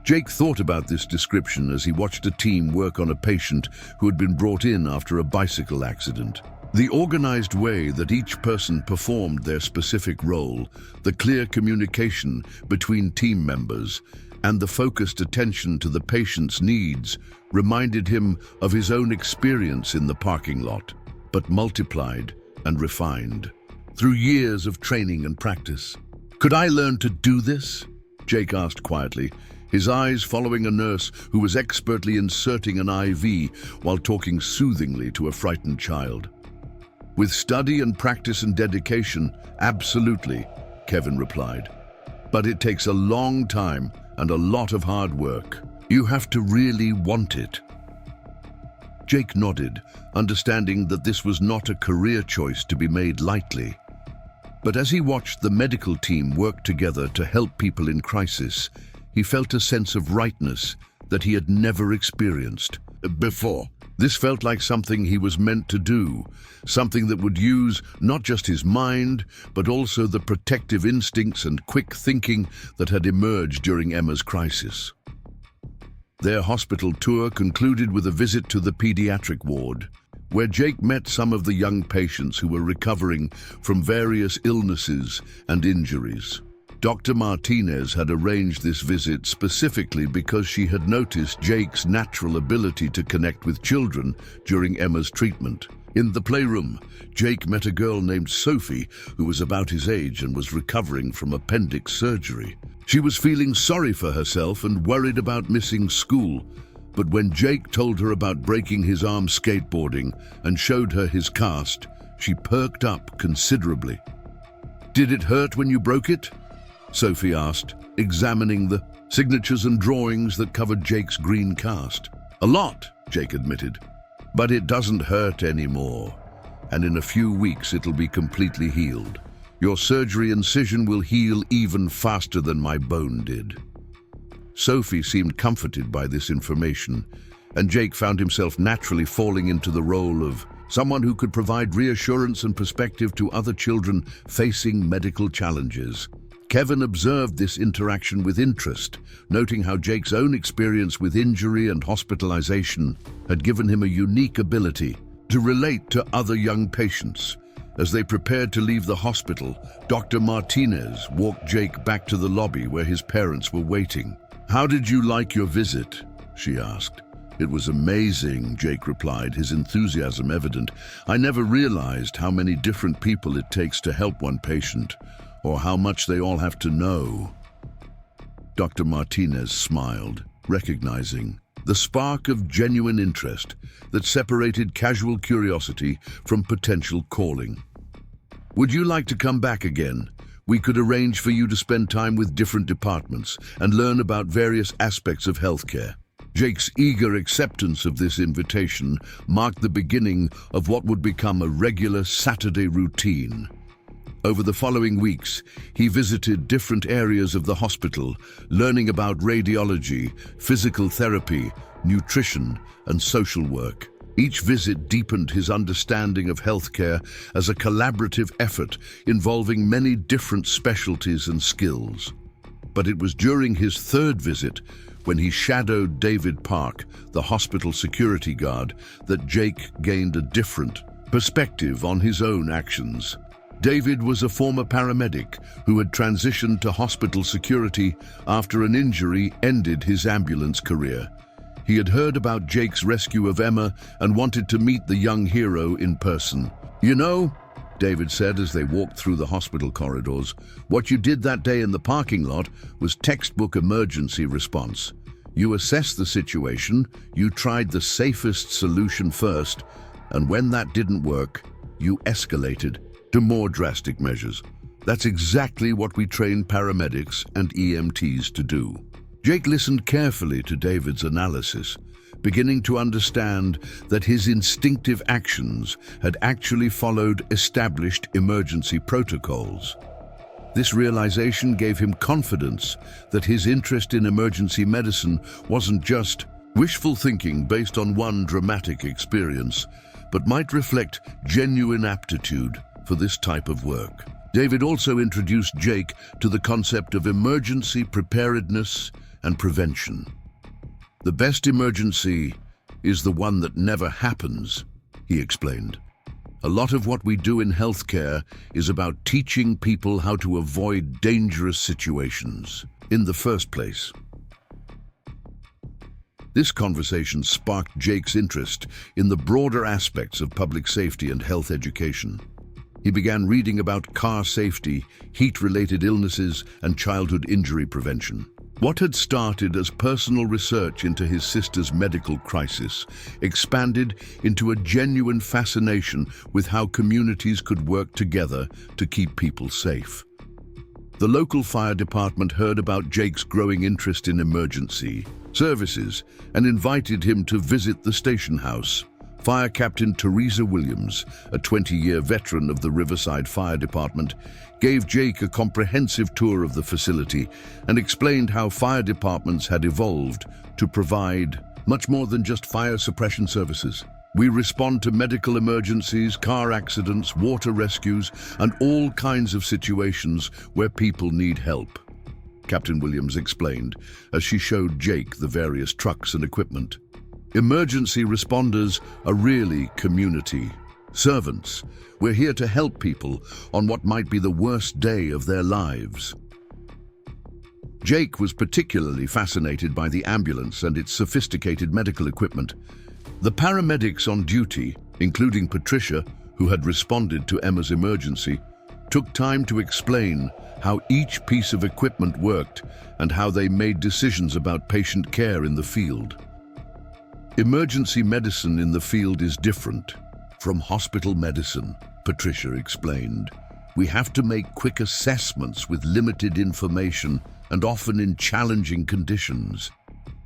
Jake thought about this description as he watched a team work on a patient who had been brought in after a bicycle accident. The organized way that each person performed their specific role, the clear communication between team members, and the focused attention to the patient's needs reminded him of his own experience in the parking lot, but multiplied and refined through years of training and practice. "Could I learn to do this?" Jake asked quietly, his eyes following a nurse who was expertly inserting an IV while talking soothingly to a frightened child. "With study and practice and dedication, absolutely," Kevin replied. "But it takes a long time and a lot of hard work. You have to really want it." Jake nodded, understanding that this was not a career choice to be made lightly. But as he watched the medical team work together to help people in crisis, he felt a sense of rightness that he had never experienced before. This felt like something he was meant to do, something that would use not just his mind, but also the protective instincts and quick thinking that had emerged during Emma's crisis. Their hospital tour concluded with a visit to the pediatric ward, where Jake met some of the young patients who were recovering from various illnesses and injuries. Dr. Martinez had arranged this visit specifically because she had noticed Jake's natural ability to connect with children during Emma's treatment. In the playroom, Jake met a girl named Sophie who was about his age and was recovering from appendix surgery. She was feeling sorry for herself and worried about missing school, but when Jake told her about breaking his arm skateboarding and showed her his cast, she perked up considerably. "Did it hurt when you broke it?" Sophie asked, examining the signatures and drawings that covered Jake's green cast. A lot, Jake admitted. But it doesn't hurt anymore, and in a few weeks it'll be completely healed. Your surgery incision will heal even faster than my bone did. Sophie seemed comforted by this information, and Jake found himself naturally falling into the role of someone who could provide reassurance and perspective to other children facing medical challenges. Kevin observed this interaction with interest, noting how Jake's own experience with injury and hospitalization had given him a unique ability to relate to other young patients. As they prepared to leave the hospital, Dr. Martinez walked Jake back to the lobby where his parents were waiting. "How did you like your visit?" she asked. "It was amazing," Jake replied, his enthusiasm evident. "I never realized how many different people it takes to help one patient, or how much they all have to know." Dr. Martinez smiled, recognizing the spark of genuine interest that separated casual curiosity from potential calling. "Would you like to come back again? We could arrange for you to spend time with different departments and learn about various aspects of healthcare." Jake's eager acceptance of this invitation marked the beginning of what would become a regular Saturday routine. Over the following weeks, he visited different areas of the hospital, learning about radiology, physical therapy, nutrition, and social work. Each visit deepened his understanding of healthcare as a collaborative effort involving many different specialties and skills. But it was during his third visit, when he shadowed David Park, the hospital security guard, that Jake gained a different perspective on his own actions. David was a former paramedic who had transitioned to hospital security after an injury ended his ambulance career. He had heard about Jake's rescue of Emma and wanted to meet the young hero in person. "You know," David said as they walked through the hospital corridors, "what you did that day in the parking lot was textbook emergency response. You assessed the situation, you tried the safest solution first, and when that didn't work, you escalated to more drastic measures. That's exactly what we train paramedics and EMTs to do." Jake listened carefully to David's analysis, beginning to understand that his instinctive actions had actually followed established emergency protocols. This realization gave him confidence that his interest in emergency medicine wasn't just wishful thinking based on one dramatic experience, but might reflect genuine aptitude for this type of work. David also introduced Jake to the concept of emergency preparedness and prevention. "The best emergency is the one that never happens," he explained. "A lot of what we do in healthcare is about teaching people how to avoid dangerous situations in the first place." This conversation sparked Jake's interest in the broader aspects of public safety and health education. He began reading about car safety, heat-related illnesses, and childhood injury prevention. What had started as personal research into his sister's medical crisis expanded into a genuine fascination with how communities could work together to keep people safe. The local fire department heard about Jake's growing interest in emergency services and invited him to visit the station house. Fire Captain Teresa Williams, a 20-year veteran of the Riverside Fire Department, gave Jake a comprehensive tour of the facility and explained how fire departments had evolved to provide much more than just fire suppression services. "We respond to medical emergencies, car accidents, water rescues, and all kinds of situations where people need help," Captain Williams explained as she showed Jake the various trucks and equipment. "Emergency responders are really community servants. We're here to help people on what might be the worst day of their lives." Jake was particularly fascinated by the ambulance and its sophisticated medical equipment. The paramedics on duty, including Patricia, who had responded to Emma's emergency, took time to explain how each piece of equipment worked and how they made decisions about patient care in the field. "Emergency medicine in the field is different from hospital medicine," Patricia explained. "We have to make quick assessments with limited information and often in challenging conditions.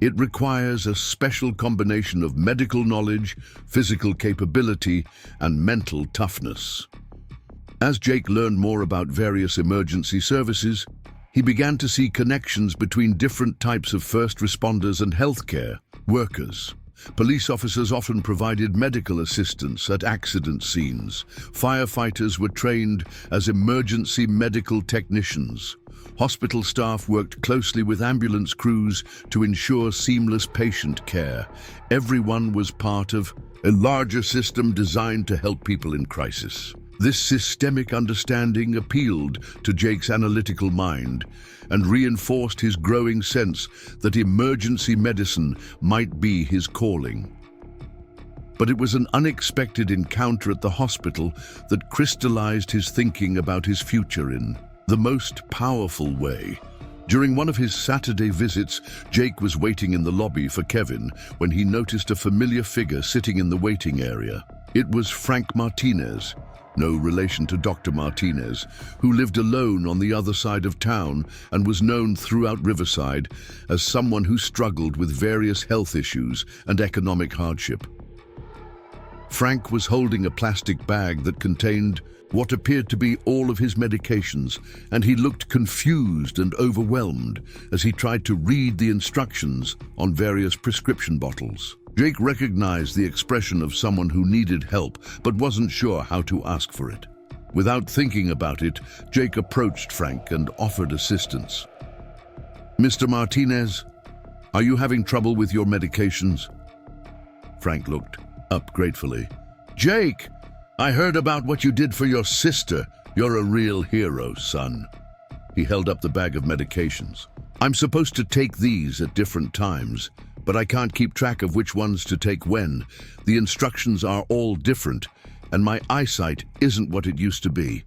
It requires a special combination of medical knowledge, physical capability, and mental toughness. As Jake learned more about various emergency services, he began to see connections between different types of first responders and healthcare workers. Police officers often provided medical assistance at accident scenes. Firefighters were trained as emergency medical technicians. Hospital staff worked closely with ambulance crews to ensure seamless patient care. Everyone was part of a larger system designed to help people in crisis. This systemic understanding appealed to Jake's analytical mind and reinforced his growing sense that emergency medicine might be his calling. But it was an unexpected encounter at the hospital that crystallized his thinking about his future in the most powerful way. During one of his Saturday visits, Jake was waiting in the lobby for Kevin when he noticed a familiar figure sitting in the waiting area. It was Frank Martinez, no relation to Dr. Martinez, who lived alone on the other side of town and was known throughout Riverside as someone who struggled with various health issues and economic hardship. Frank was holding a plastic bag that contained what appeared to be all of his medications, and he looked confused and overwhelmed as he tried to read the instructions on various prescription bottles. Jake recognized the expression of someone who needed help but wasn't sure how to ask for it. Without thinking about it, Jake approached Frank and offered assistance. "Mr. Martinez, are you having trouble with your medications?" Frank looked up gratefully. "Jake, I heard about what you did for your sister. You're a real hero, son." He held up the bag of medications. "I'm supposed to take these at different times, but I can't keep track of which ones to take when. The instructions are all different, and my eyesight isn't what it used to be."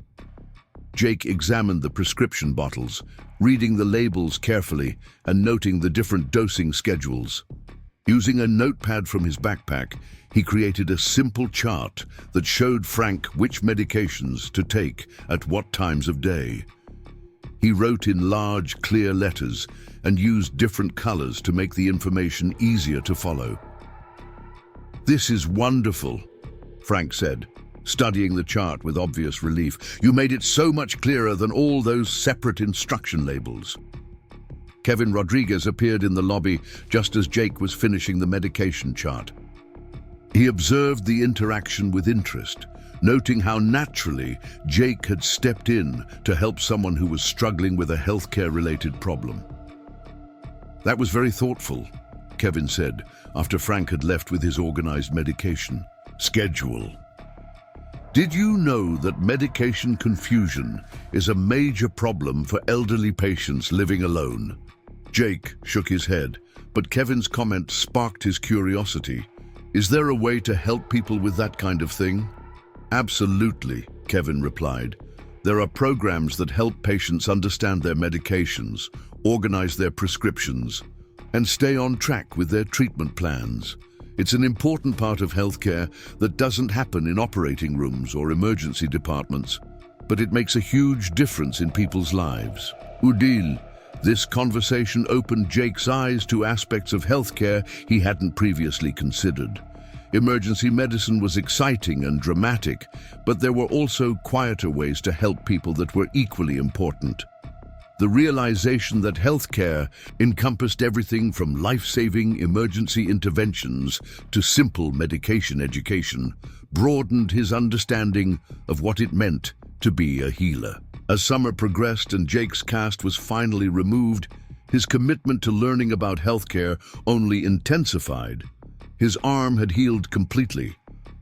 Jake examined the prescription bottles, reading the labels carefully and noting the different dosing schedules. Using a notepad from his backpack, he created a simple chart that showed Frank which medications to take at what times of day. He wrote in large, clear letters and used different colors to make the information easier to follow. "This is wonderful," Frank said, studying the chart with obvious relief. "You made it so much clearer than all those separate instruction labels." Kevin Rodriguez appeared in the lobby just as Jake was finishing the medication chart. He observed the interaction with interest, noting how naturally Jake had stepped in to help someone who was struggling with a healthcare-related problem. "That was very thoughtful," Kevin said, after Frank had left with his organized medication schedule. "Did you know that medication confusion is a major problem for elderly patients living alone?" Jake shook his head, but Kevin's comment sparked his curiosity. "Is there a way to help people with that kind of thing?" "Absolutely," Kevin replied. "There are programs that help patients understand their medications, organize their prescriptions, and stay on track with their treatment plans. It's an important part of healthcare that doesn't happen in operating rooms or emergency departments, but it makes a huge difference in people's lives." Udil, this conversation opened Jake's eyes to aspects of healthcare he hadn't previously considered. Emergency medicine was exciting and dramatic, but there were also quieter ways to help people that were equally important. The realization that healthcare encompassed everything from life-saving emergency interventions to simple medication education broadened his understanding of what it meant to be a healer. As summer progressed and Jake's cast was finally removed, his commitment to learning about healthcare only intensified. His arm had healed completely,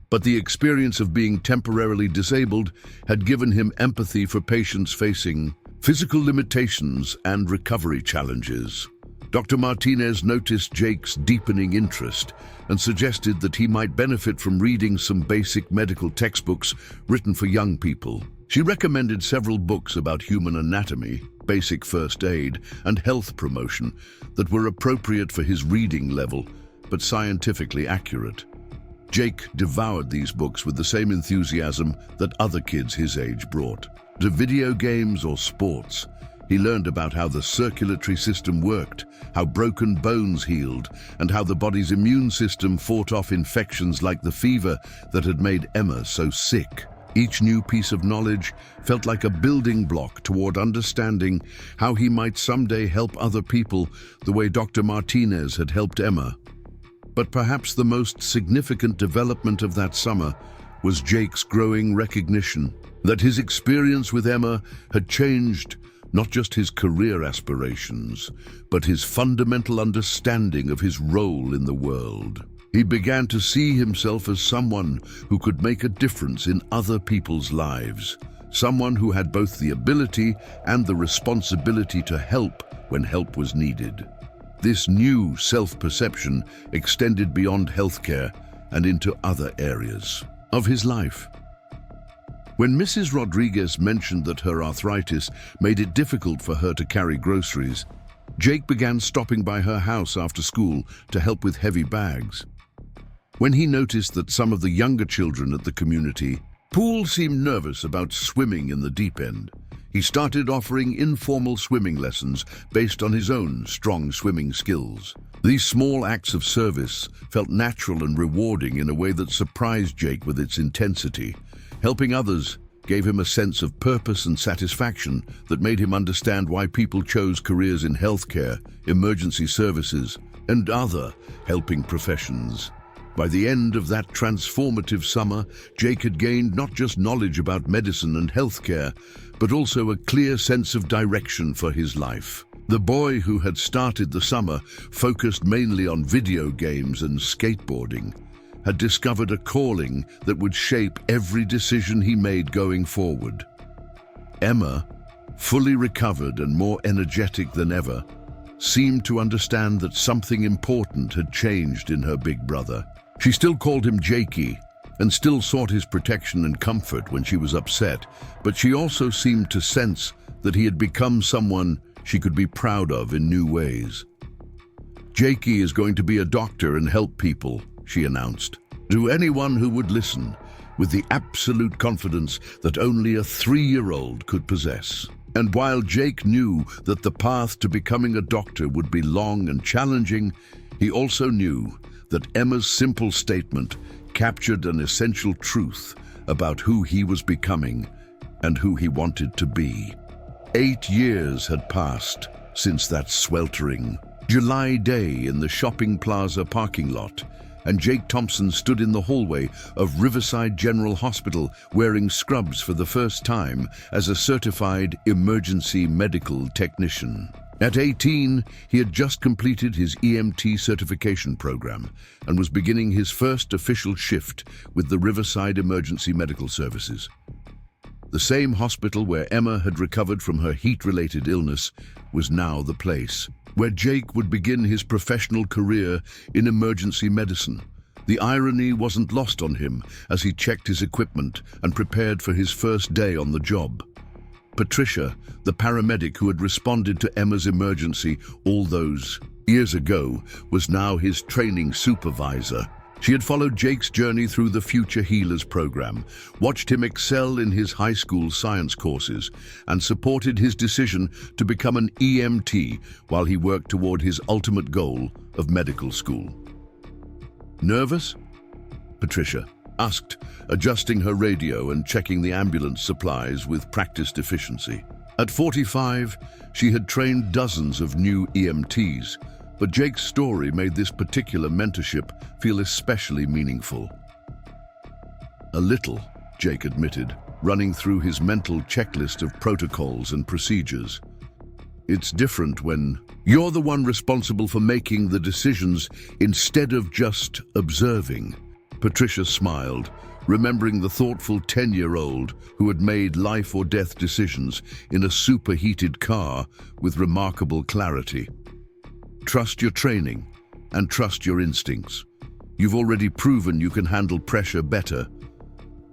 but the experience of being temporarily disabled had given him empathy for patients facing physical limitations and recovery challenges. Dr. Martinez noticed Jake's deepening interest and suggested that he might benefit from reading some basic medical textbooks written for young people. She recommended several books about human anatomy, basic first aid, and health promotion that were appropriate for his reading level, but scientifically accurate. Jake devoured these books with the same enthusiasm that other kids his age brought. To video games or sports, He learned about how the circulatory system worked, how broken bones healed, and how the body's immune system fought off infections like the fever that had made Emma so sick. Each new piece of knowledge felt like a building block toward understanding how he might someday help other people the way Dr. Martinez had helped Emma. But perhaps the most significant development of that summer was Jake's growing recognition that his experience with Emma had changed not just his career aspirations, but his fundamental understanding of his role in the world. He began to see himself as someone who could make a difference in other people's lives, someone who had both the ability and the responsibility to help when help was needed. This new self-perception extended beyond healthcare and into other areas of his life. When Mrs. Rodriguez mentioned that her arthritis made it difficult for her to carry groceries, Jake began stopping by her house after school to help with heavy bags. When he noticed that some of the younger children at the community pool seemed nervous about swimming in the deep end, he started offering informal swimming lessons based on his own strong swimming skills. These small acts of service felt natural and rewarding in a way that surprised Jake with its intensity. Helping others gave him a sense of purpose and satisfaction that made him understand why people chose careers in healthcare, emergency services, and other helping professions. By the end of that transformative summer, Jake had gained not just knowledge about medicine and healthcare, but also a clear sense of direction for his life. The boy who had started the summer focused mainly on video games and skateboarding had discovered a calling that would shape every decision he made going forward. Emma, fully recovered and more energetic than ever, seemed to understand that something important had changed in her big brother. She still called him Jakey and still sought his protection and comfort when she was upset, but she also seemed to sense that he had become someone she could be proud of in new ways. "Jakey is going to be a doctor and help people," she announced, to anyone who would listen, with the absolute confidence that only a 3-year-old could possess. And while Jake knew that the path to becoming a doctor would be long and challenging, he also knew that Emma's simple statement captured an essential truth about who he was becoming and who he wanted to be. 8 years had passed since that sweltering July day in the shopping plaza parking lot, and Jake Thompson stood in the hallway of Riverside General Hospital wearing scrubs for the first time as a certified emergency medical technician. At 18, he had just completed his EMT certification program and was beginning his first official shift with the Riverside Emergency Medical Services. The same hospital where Emma had recovered from her heat-related illness was now the place where Jake would begin his professional career in emergency medicine. The irony wasn't lost on him as he checked his equipment and prepared for his first day on the job. Patricia, the paramedic who had responded to Emma's emergency all those years ago, was now his training supervisor. She had followed Jake's journey through the Future Healers program, watched him excel in his high school science courses, and supported his decision to become an EMT while he worked toward his ultimate goal of medical school. "Nervous?" Patricia asked, adjusting her radio and checking the ambulance supplies with practiced efficiency. At 45, she had trained dozens of new EMTs, but Jake's story made this particular mentorship feel especially meaningful. "A little," Jake admitted, running through his mental checklist of protocols and procedures. "It's different when you're the one responsible for making the decisions instead of just observing." Patricia smiled, remembering the thoughtful 10-year-old who had made life or death decisions in a superheated car with remarkable clarity. "Trust your training and trust your instincts. You've already proven you can handle pressure better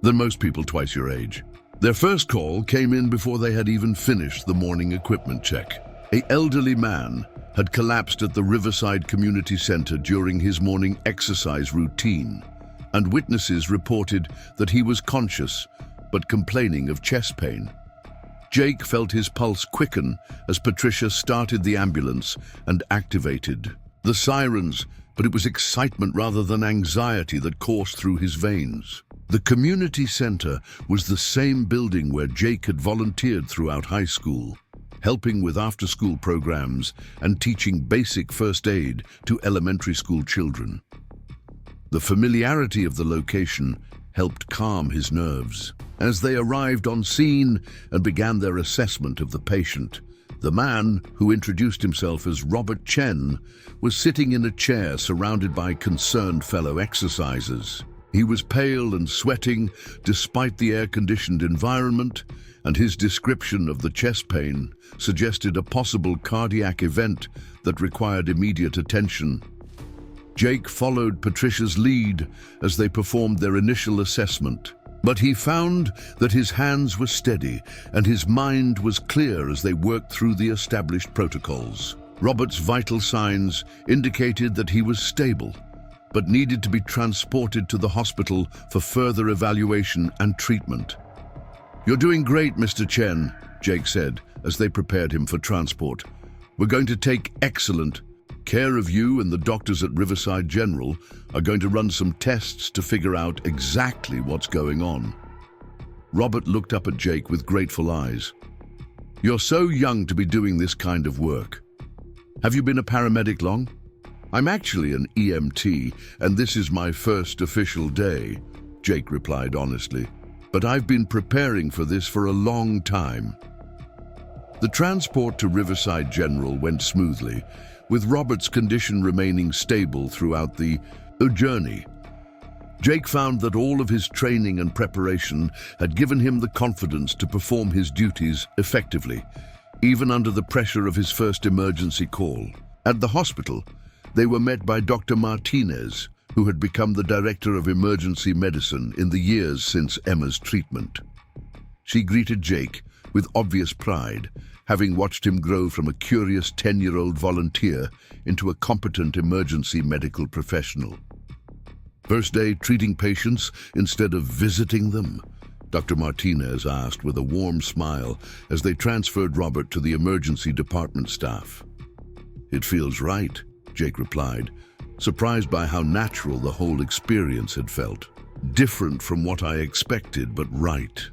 than most people twice your age." Their first call came in before they had even finished the morning equipment check. An elderly man had collapsed at the Riverside Community Center during his morning exercise routine, and witnesses reported that he was conscious but complaining of chest pain. Jake felt his pulse quicken as Patricia started the ambulance and activated the sirens, but it was excitement rather than anxiety that coursed through his veins. The community center was the same building where Jake had volunteered throughout high school, helping with after-school programs and teaching basic first aid to elementary school children. The familiarity of the location helped calm his nerves. As they arrived on scene and began their assessment of the patient, the man, who introduced himself as Robert Chen, was sitting in a chair surrounded by concerned fellow exercisers. He was pale and sweating despite the air-conditioned environment, and his description of the chest pain suggested a possible cardiac event that required immediate attention. Jake followed Patricia's lead as they performed their initial assessment, but he found that his hands were steady and his mind was clear as they worked through the established protocols. Robert's vital signs indicated that he was stable, but needed to be transported to the hospital for further evaluation and treatment. "You're doing great, Mr. Chen," Jake said as they prepared him for transport. "We're going to take excellent care of you, and the doctors at Riverside General are going to run some tests to figure out exactly what's going on." Robert looked up at Jake with grateful eyes. "You're so young to be doing this kind of work. Have you been a paramedic long?" "I'm actually an EMT, and this is my first official day," Jake replied honestly. "But I've been preparing for this for a long time." The transport to Riverside General went smoothly, with Robert's condition remaining stable throughout the journey. Jake found that all of his training and preparation had given him the confidence to perform his duties effectively, even under the pressure of his first emergency call. At the hospital, they were met by Dr. Martinez, who had become the director of emergency medicine in the years since Emma's treatment. She greeted Jake with obvious pride, having watched him grow from a curious 10-year-old volunteer into a competent emergency medical professional. "First day treating patients instead of visiting them?" Dr. Martinez asked with a warm smile as they transferred Robert to the emergency department staff. "It feels right," Jake replied, surprised by how natural the whole experience had felt. "Different from what I expected, but right."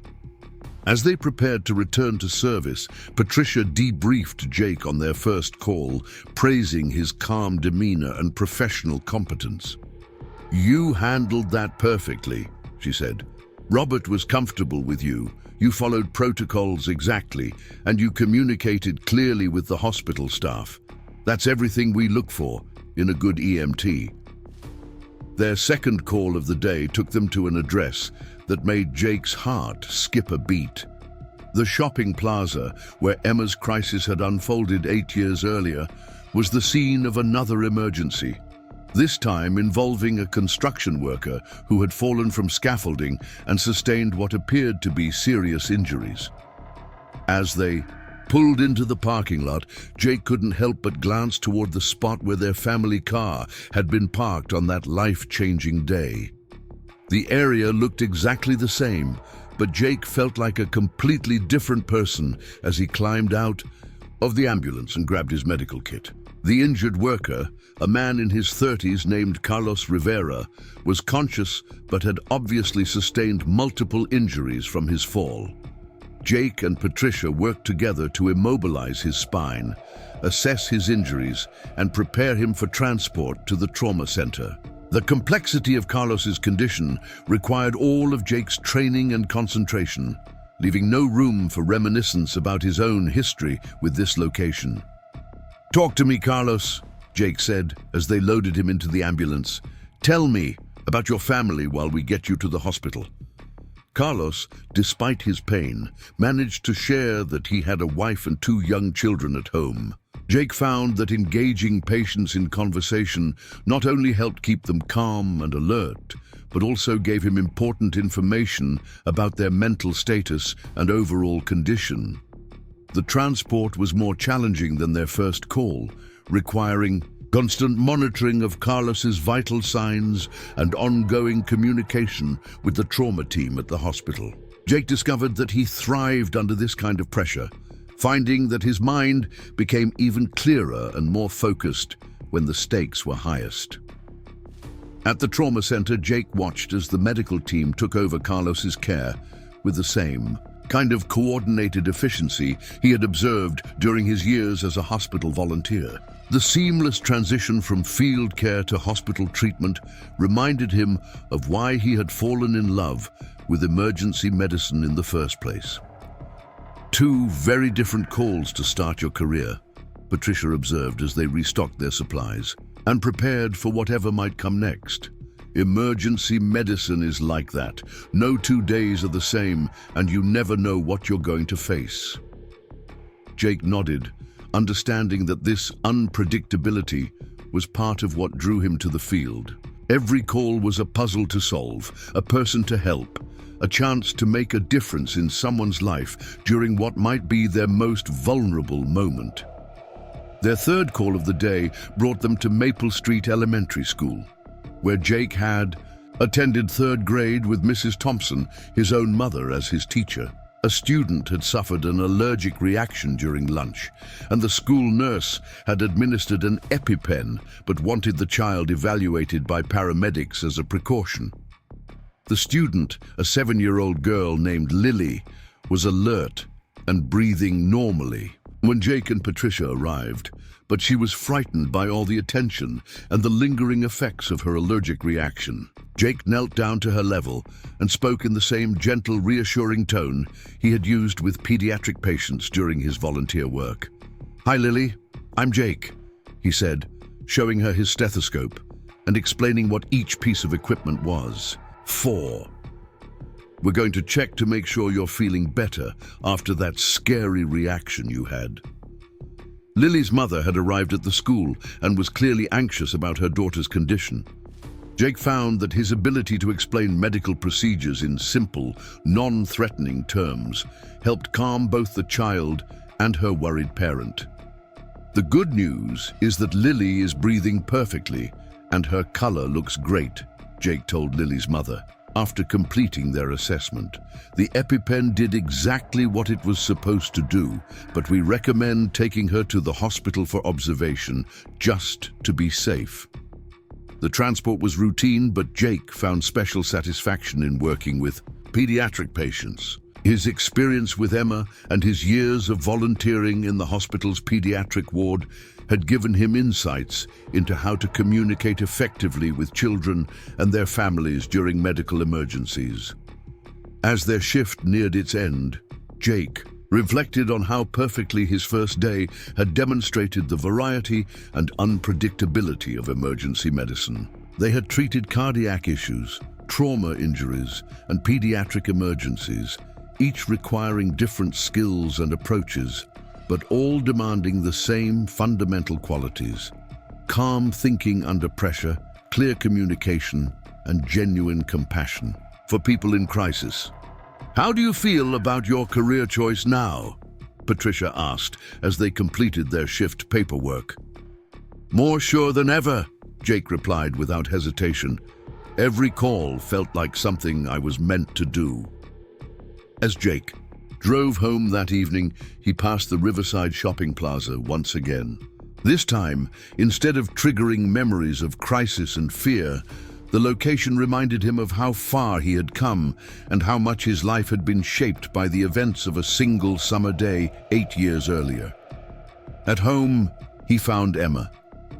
As they prepared to return to service, Patricia debriefed Jake on their first call, praising his calm demeanor and professional competence. "You handled that perfectly," she said. "Robert was comfortable with you. You followed protocols exactly, and you communicated clearly with the hospital staff. That's everything we look for in a good EMT." Their second call of the day took them to an address that made Jake's heart skip a beat. The shopping plaza, where Emma's crisis had unfolded 8 years earlier, was the scene of another emergency, this time involving a construction worker who had fallen from scaffolding and sustained what appeared to be serious injuries. As they pulled into the parking lot, Jake couldn't help but glance toward the spot where their family car had been parked on that life-changing day. The area looked exactly the same, but Jake felt like a completely different person as he climbed out of the ambulance and grabbed his medical kit. The injured worker, a man in his 30s named Carlos Rivera, was conscious but had obviously sustained multiple injuries from his fall. Jake and Patricia worked together to immobilize his spine, assess his injuries, and prepare him for transport to the trauma center. The complexity of Carlos's condition required all of Jake's training and concentration, leaving no room for reminiscence about his own history with this location. "Talk to me, Carlos," Jake said as they loaded him into the ambulance. "Tell me about your family while we get you to the hospital." Carlos, despite his pain, managed to share that he had a wife and 2 young children at home. Jake found that engaging patients in conversation not only helped keep them calm and alert, but also gave him important information about their mental status and overall condition. The transport was more challenging than their first call, requiring constant monitoring of Carlos's vital signs and ongoing communication with the trauma team at the hospital. Jake discovered that he thrived under this kind of pressure, finding that his mind became even clearer and more focused when the stakes were highest. At the trauma center, Jake watched as the medical team took over Carlos's care with the same kind of coordinated efficiency he had observed during his years as a hospital volunteer. The seamless transition from field care to hospital treatment reminded him of why he had fallen in love with emergency medicine in the first place. Two very different calls to start your career, Patricia observed as they restocked their supplies and prepared for whatever might come next. Emergency medicine is like that. No 2 days are the same, and you never know what you're going to face. Jake nodded, understanding that this unpredictability was part of what drew him to the field. Every call was a puzzle to solve, a person to help, a chance to make a difference in someone's life during what might be their most vulnerable moment. Their third call of the day brought them to Maple Street Elementary School, where Jake had attended 3rd grade with Mrs. Thompson, his own mother, as his teacher. A student had suffered an allergic reaction during lunch, and the school nurse had administered an EpiPen but wanted the child evaluated by paramedics as a precaution. The student, a 7-year-old girl named Lily, was alert and breathing normally when Jake and Patricia arrived, but she was frightened by all the attention and the lingering effects of her allergic reaction. Jake knelt down to her level and spoke in the same gentle, reassuring tone he had used with pediatric patients during his volunteer work. "Hi, Lily. I'm Jake," he said, showing her his stethoscope and explaining what each piece of equipment was. "4. We're going to check to make sure you're feeling better after that scary reaction you had." Lily's mother had arrived at the school and was clearly anxious about her daughter's condition. Jake found that his ability to explain medical procedures in simple, non-threatening terms helped calm both the child and her worried parent. "The good news is that Lily is breathing perfectly and her color looks great," Jake told Lily's mother. After completing their assessment, "The EpiPen did exactly what it was supposed to do, but we recommend taking her to the hospital for observation just to be safe." The transport was routine, but Jake found special satisfaction in working with pediatric patients. His experience with Emma and his years of volunteering in the hospital's pediatric ward had given him insights into how to communicate effectively with children and their families during medical emergencies. As their shift neared its end, Jake reflected on how perfectly his first day had demonstrated the variety and unpredictability of emergency medicine. They had treated cardiac issues, trauma injuries, and pediatric emergencies, each requiring different skills and approaches, but all demanding the same fundamental qualities: calm thinking under pressure, clear communication, and genuine compassion for people in crisis. "How do you feel about your career choice now?" Patricia asked as they completed their shift paperwork. "More sure than ever," Jake replied without hesitation. "Every call felt like something I was meant to do." As Jake drove home that evening, he passed the Riverside shopping plaza once again. This time, instead of triggering memories of crisis and fear, the location reminded him of how far he had come and how much his life had been shaped by the events of a single summer day 8 years earlier. At home, he found Emma,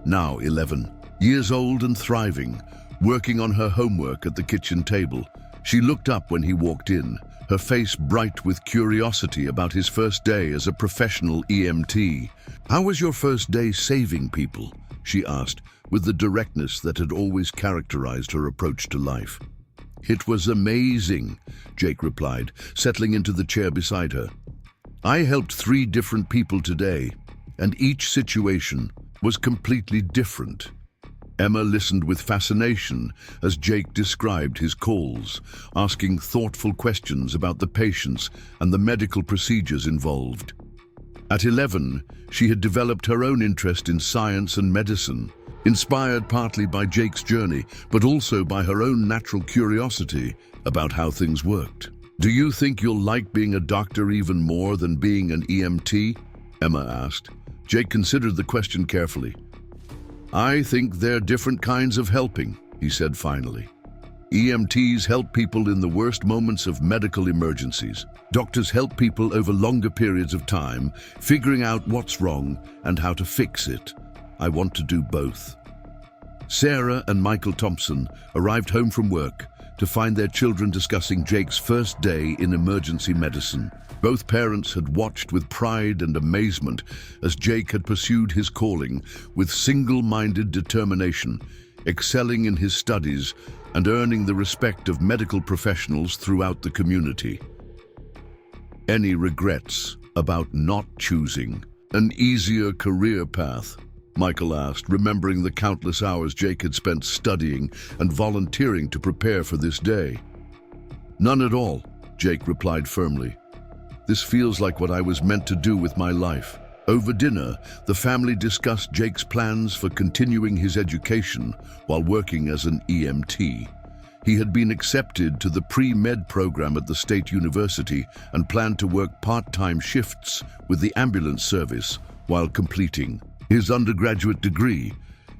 now 11, years old and thriving, working on her homework at the kitchen table. She looked up when he walked in, her face bright with curiosity about his first day as a professional EMT. "How was your first day saving people?" she asked, with the directness that had always characterized her approach to life. "It was amazing," Jake replied, settling into the chair beside her. "I helped 3 different people today, and each situation was completely different." Emma listened with fascination as Jake described his calls, asking thoughtful questions about the patients and the medical procedures involved. At 11, she had developed her own interest in science and medicine, inspired partly by Jake's journey, but also by her own natural curiosity about how things worked. "Do you think you'll like being a doctor even more than being an EMT?" Emma asked. Jake considered the question carefully. "I think they're different kinds of helping," he said finally. EMTs help people in the worst moments of medical emergencies. Doctors help people over longer periods of time, figuring out what's wrong and how to fix it. I want to do both. Sarah and Michael Thompson arrived home from work to find their children discussing Jake's first day in emergency medicine. Both parents had watched with pride and amazement as Jake had pursued his calling with single-minded determination, excelling in his studies and earning the respect of medical professionals throughout the community. "Any regrets about not choosing an easier career path?" Michael asked, remembering the countless hours Jake had spent studying and volunteering to prepare for this day. "None at all," Jake replied firmly. "This feels like what I was meant to do with my life." Over dinner, the family discussed Jake's plans for continuing his education while working as an EMT. He had been accepted to the pre-med program at the state university and planned to work part-time shifts with the ambulance service while completing his undergraduate degree.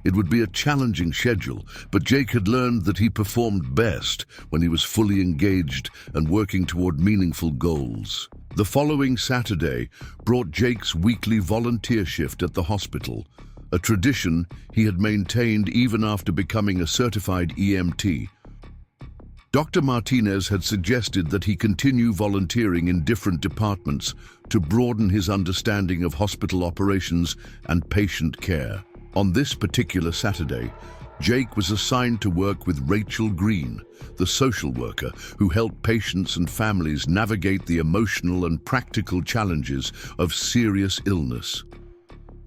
It would be a challenging schedule, but Jake had learned that he performed best when he was fully engaged and working toward meaningful goals. The following Saturday brought Jake's weekly volunteer shift at the hospital, a tradition he had maintained even after becoming a certified EMT. Dr. Martinez had suggested that he continue volunteering in different departments to broaden his understanding of hospital operations and patient care. On this particular Saturday, Jake was assigned to work with Rachel Green, the social worker who helped patients and families navigate the emotional and practical challenges of serious illness.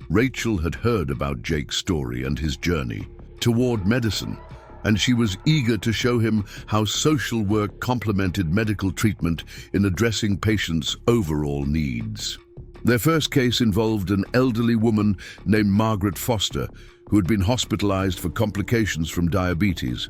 Rachel had heard about Jake's story and his journey toward medicine, and she was eager to show him how social work complemented medical treatment in addressing patients' overall needs. Their first case involved an elderly woman named Margaret Foster, who had been hospitalized for complications from diabetes.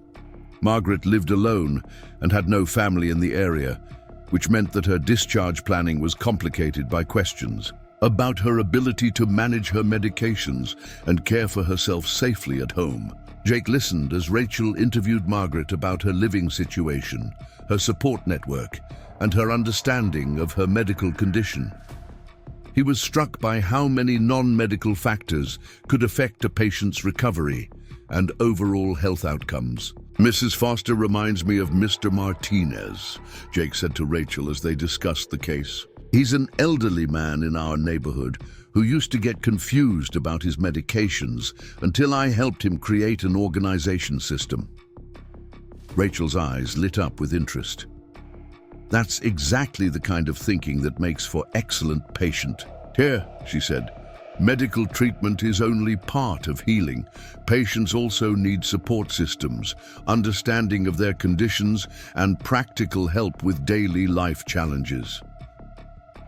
Margaret lived alone and had no family in the area, which meant that her discharge planning was complicated by questions about her ability to manage her medications and care for herself safely at home. Jake listened as Rachel interviewed Margaret about her living situation, her support network, and her understanding of her medical condition. He was struck by how many non-medical factors could affect a patient's recovery and overall health outcomes. "Mrs. Foster reminds me of Mr. Martinez," Jake said to Rachel as they discussed the case. "He's an elderly man in our neighborhood who used to get confused about his medications until I helped him create an organization system." Rachel's eyes lit up with interest. "That's exactly the kind of thinking that makes for excellent patient care," she said. "Medical treatment is only part of healing. Patients also need support systems, understanding of their conditions, and practical help with daily life challenges."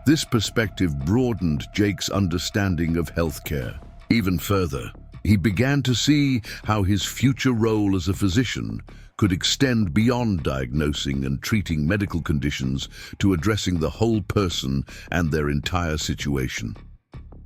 This perspective broadened Jake's understanding of healthcare. Even further, he began to see how his future role as a physician could extend beyond diagnosing and treating medical conditions to addressing the whole person and their entire situation.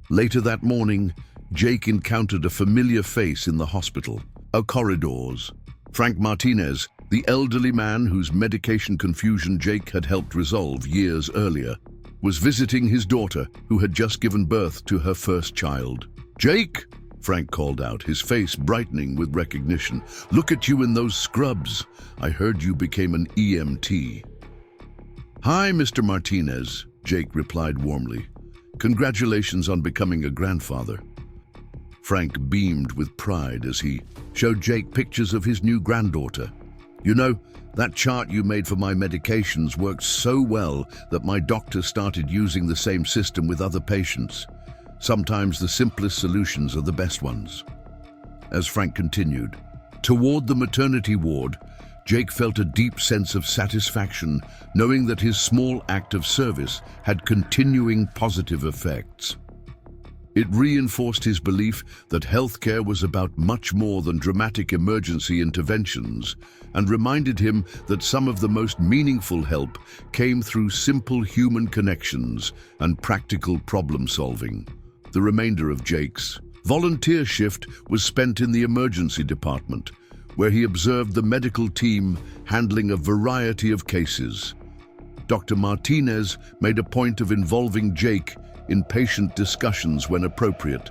Later that morning, Jake encountered a familiar face in the hospital, corridors. Frank Martinez, the elderly man whose medication confusion Jake had helped resolve years earlier, was visiting his daughter, who had just given birth to her first child. "Jake!" Frank called out, his face brightening with recognition. "Look at you in those scrubs. I heard you became an EMT." "Hi, Mr. Martinez," Jake replied warmly. "Congratulations on becoming a grandfather." Frank beamed with pride as he showed Jake pictures of his new granddaughter. "You know, that chart you made for my medications worked so well that my doctor started using the same system with other patients. Sometimes the simplest solutions are the best ones." As Frank continued toward the maternity ward, Jake felt a deep sense of satisfaction, knowing that his small act of service had continuing positive effects. It reinforced his belief that healthcare was about much more than dramatic emergency interventions, and reminded him that some of the most meaningful help came through simple human connections and practical problem-solving. The remainder of Jake's volunteer shift was spent in the emergency department, where he observed the medical team handling a variety of cases. Dr. Martinez made a point of involving Jake in patient discussions when appropriate,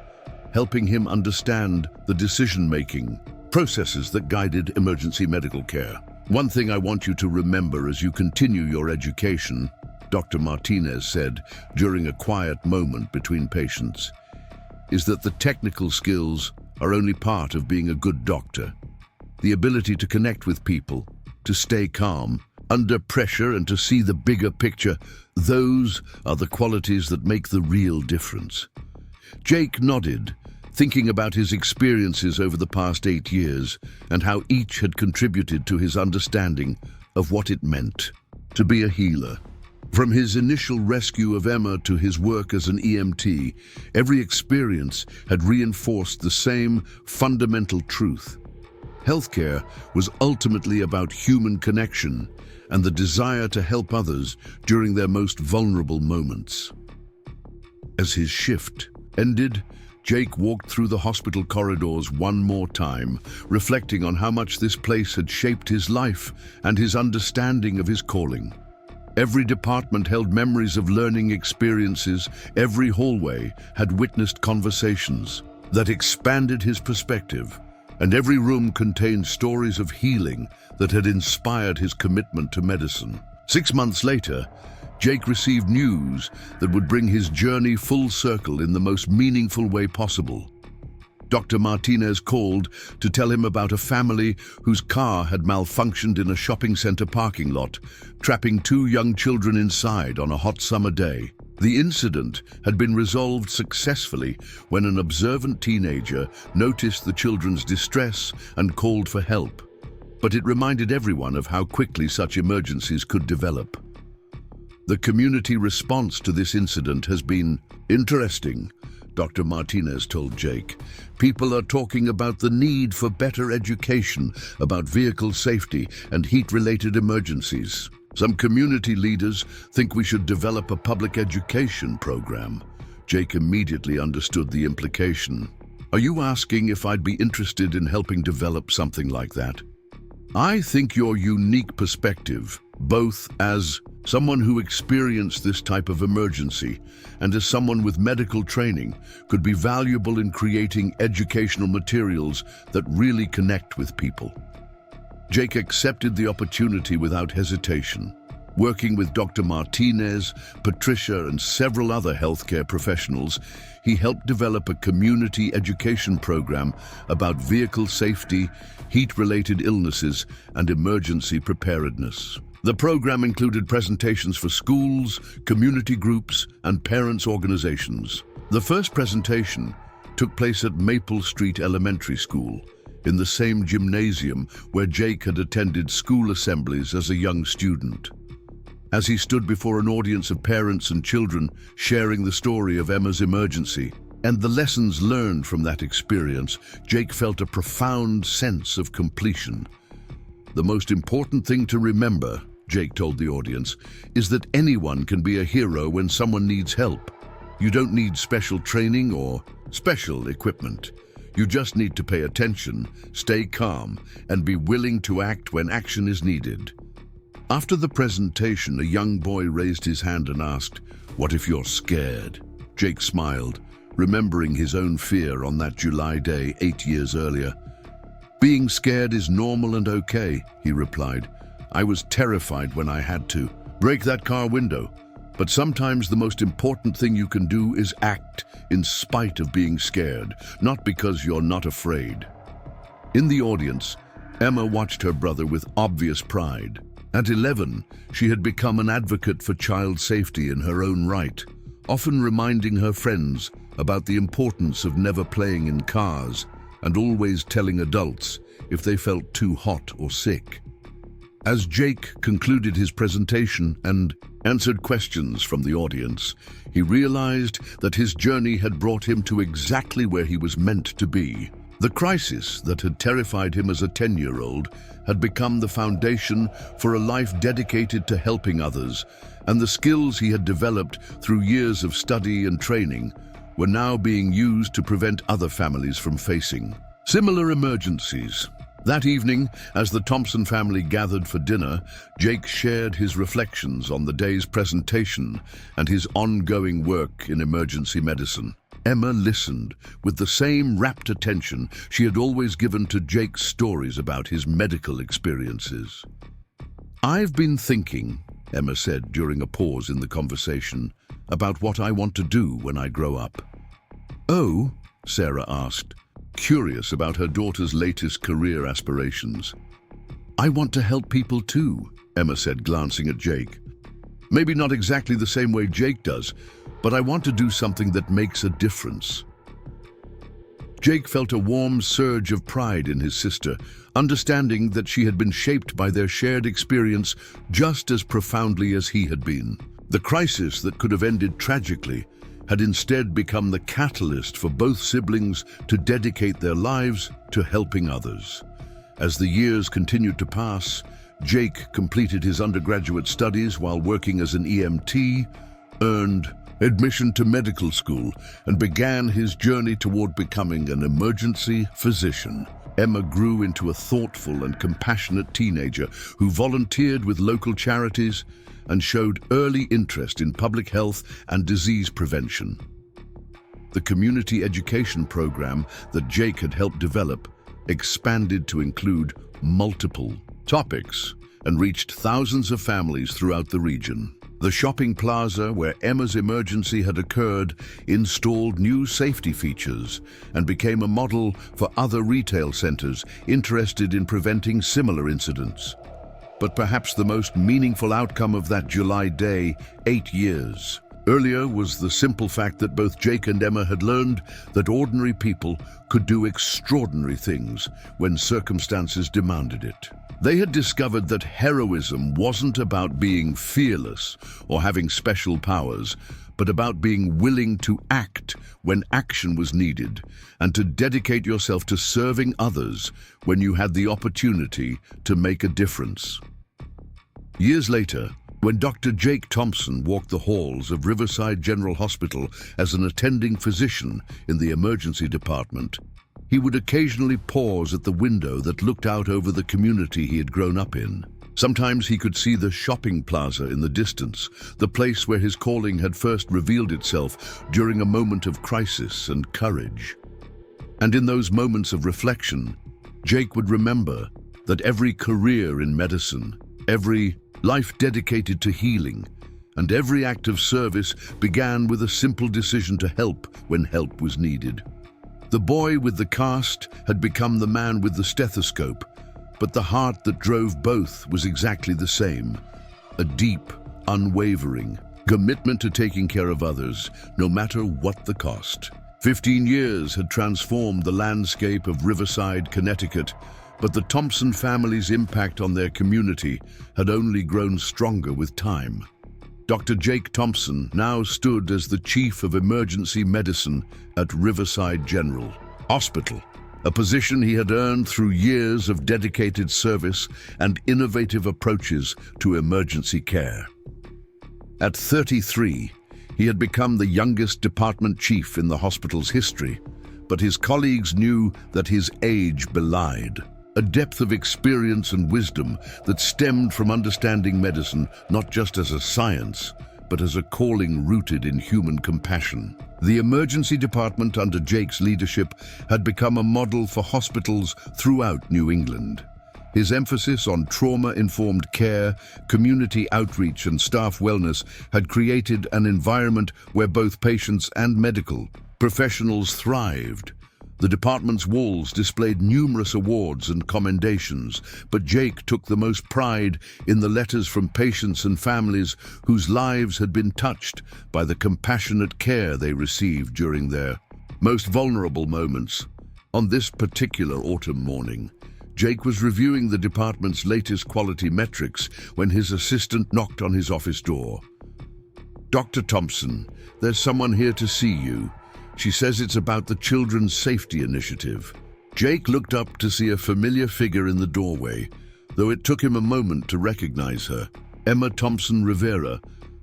helping him understand the decision-making processes that guided emergency medical care. "One thing I want you to remember as you continue your education," Dr. Martinez said during a quiet moment between patients, "is that the technical skills are only part of being a good doctor. The ability to connect with people, to stay calm under pressure, and to see the bigger picture, those are the qualities that make the real difference." Jake nodded, thinking about his experiences over the past 8 years and how each had contributed to his understanding of what it meant to be a healer. From his initial rescue of Emma to his work as an EMT, every experience had reinforced the same fundamental truth. Healthcare was ultimately about human connection and the desire to help others during their most vulnerable moments. As his shift ended, Jake walked through the hospital corridors one more time, reflecting on how much this place had shaped his life and his understanding of his calling. Every department held memories of learning experiences, every hallway had witnessed conversations that expanded his perspective, and every room contained stories of healing that had inspired his commitment to medicine. 6 months later, Jake received news that would bring his journey full circle in the most meaningful way possible. Dr. Martinez called to tell him about a family whose car had malfunctioned in a shopping center parking lot, trapping 2 young children inside on a hot summer day. The incident had been resolved successfully when an observant teenager noticed the children's distress and called for help. But it reminded everyone of how quickly such emergencies could develop. The community response to this incident has been interesting, Dr. Martinez told Jake. People are talking about the need for better education about vehicle safety and heat-related emergencies. Some community leaders think we should develop a public education program. Jake immediately understood the implication. "Are you asking if I'd be interested in helping develop something like that?" "I think your unique perspective, both as someone who experienced this type of emergency and as someone with medical training, could be valuable in creating educational materials that really connect with people." Jake accepted the opportunity without hesitation. Working with Dr. Martinez, Patricia, and several other healthcare professionals, he helped develop a community education program about vehicle safety, heat-related illnesses, and emergency preparedness. The program included presentations for schools, community groups, and parents' organizations. The first presentation took place at Maple Street Elementary School, in the same gymnasium where Jake had attended school assemblies as a young student. As he stood before an audience of parents and children sharing the story of Emma's emergency and the lessons learned from that experience, Jake felt a profound sense of completion. "The most important thing to remember," Jake told the audience, "is that anyone can be a hero when someone needs help. You don't need special training or special equipment. You just need to pay attention, stay calm, and be willing to act when action is needed." After the presentation, a young boy raised his hand and asked, "What if you're scared?" Jake smiled, remembering his own fear on that July day 8 years earlier. "Being scared is normal and okay," he replied. "I was terrified when I had to break that car window. But sometimes the most important thing you can do is act in spite of being scared, not because you're not afraid." In the audience, Emma watched her brother with obvious pride. At 11, she had become an advocate for child safety in her own right, often reminding her friends about the importance of never playing in cars and always telling adults if they felt too hot or sick. As Jake concluded his presentation and answered questions from the audience, he realized that his journey had brought him to exactly where he was meant to be. The crisis that had terrified him as a 10-year-old had become the foundation for a life dedicated to helping others, and the skills he had developed through years of study and training were now being used to prevent other families from facing similar emergencies. That evening, as the Thompson family gathered for dinner, Jake shared his reflections on the day's presentation and his ongoing work in emergency medicine. Emma listened with the same rapt attention she had always given to Jake's stories about his medical experiences. "I've been thinking," Emma said during a pause in the conversation, "about what I want to do when I grow up." "Oh?" Sarah asked, curious about her daughter's latest career aspirations. "I want to help people too," Emma said, glancing at Jake. "Maybe not exactly the same way Jake does, but I want to do something that makes a difference." Jake felt a warm surge of pride in his sister, understanding that she had been shaped by their shared experience just as profoundly as he had been. The crisis that could have ended tragically had instead become the catalyst for both siblings to dedicate their lives to helping others. As the years continued to pass, Jake completed his undergraduate studies while working as an EMT, earned admission to medical school, and began his journey toward becoming an emergency physician. Emma grew into a thoughtful and compassionate teenager who volunteered with local charities and showed early interest in public health and disease prevention. The community education program that Jake had helped develop expanded to include multiple topics and reached thousands of families throughout the region. The shopping plaza where Emma's emergency had occurred installed new safety features and became a model for other retail centers interested in preventing similar incidents. But perhaps the most meaningful outcome of that July day, 8 years earlier, was the simple fact that both Jake and Emma had learned that ordinary people could do extraordinary things when circumstances demanded it. They had discovered that heroism wasn't about being fearless or having special powers, but about being willing to act when action was needed and to dedicate yourself to serving others when you had the opportunity to make a difference. Years later, when Dr. Jake Thompson walked the halls of Riverside General Hospital as an attending physician in the emergency department, he would occasionally pause at the window that looked out over the community he had grown up in. Sometimes he could see the shopping plaza in the distance, the place where his calling had first revealed itself during a moment of crisis and courage. And in those moments of reflection, Jake would remember that every career in medicine, every life dedicated to healing, and every act of service began with a simple decision to help when help was needed. The boy with the cast had become the man with the stethoscope, but the heart that drove both was exactly the same: a deep, unwavering commitment to taking care of others, no matter what the cost. 15 years had transformed the landscape of Riverside, Connecticut, but the Thompson family's impact on their community had only grown stronger with time. Dr. Jake Thompson now stood as the Chief of Emergency Medicine at Riverside General Hospital, a position he had earned through years of dedicated service and innovative approaches to emergency care. At 33, he had become the youngest department chief in the hospital's history, but his colleagues knew that his age belied a depth of experience and wisdom that stemmed from understanding medicine not just as a science, but as a calling rooted in human compassion. The emergency department under Jake's leadership had become a model for hospitals throughout New England. His emphasis on trauma-informed care, community outreach, and staff wellness had created an environment where both patients and medical professionals thrived. The department's walls displayed numerous awards and commendations, but Jake took the most pride in the letters from patients and families whose lives had been touched by the compassionate care they received during their most vulnerable moments. On this particular autumn morning, Jake was reviewing the department's latest quality metrics when his assistant knocked on his office door. "Dr. Thompson, there's someone here to see you. She says it's about the Children's Safety Initiative." Jake looked up to see a familiar figure in the doorway, though it took him a moment to recognize her. Emma Thompson Rivera,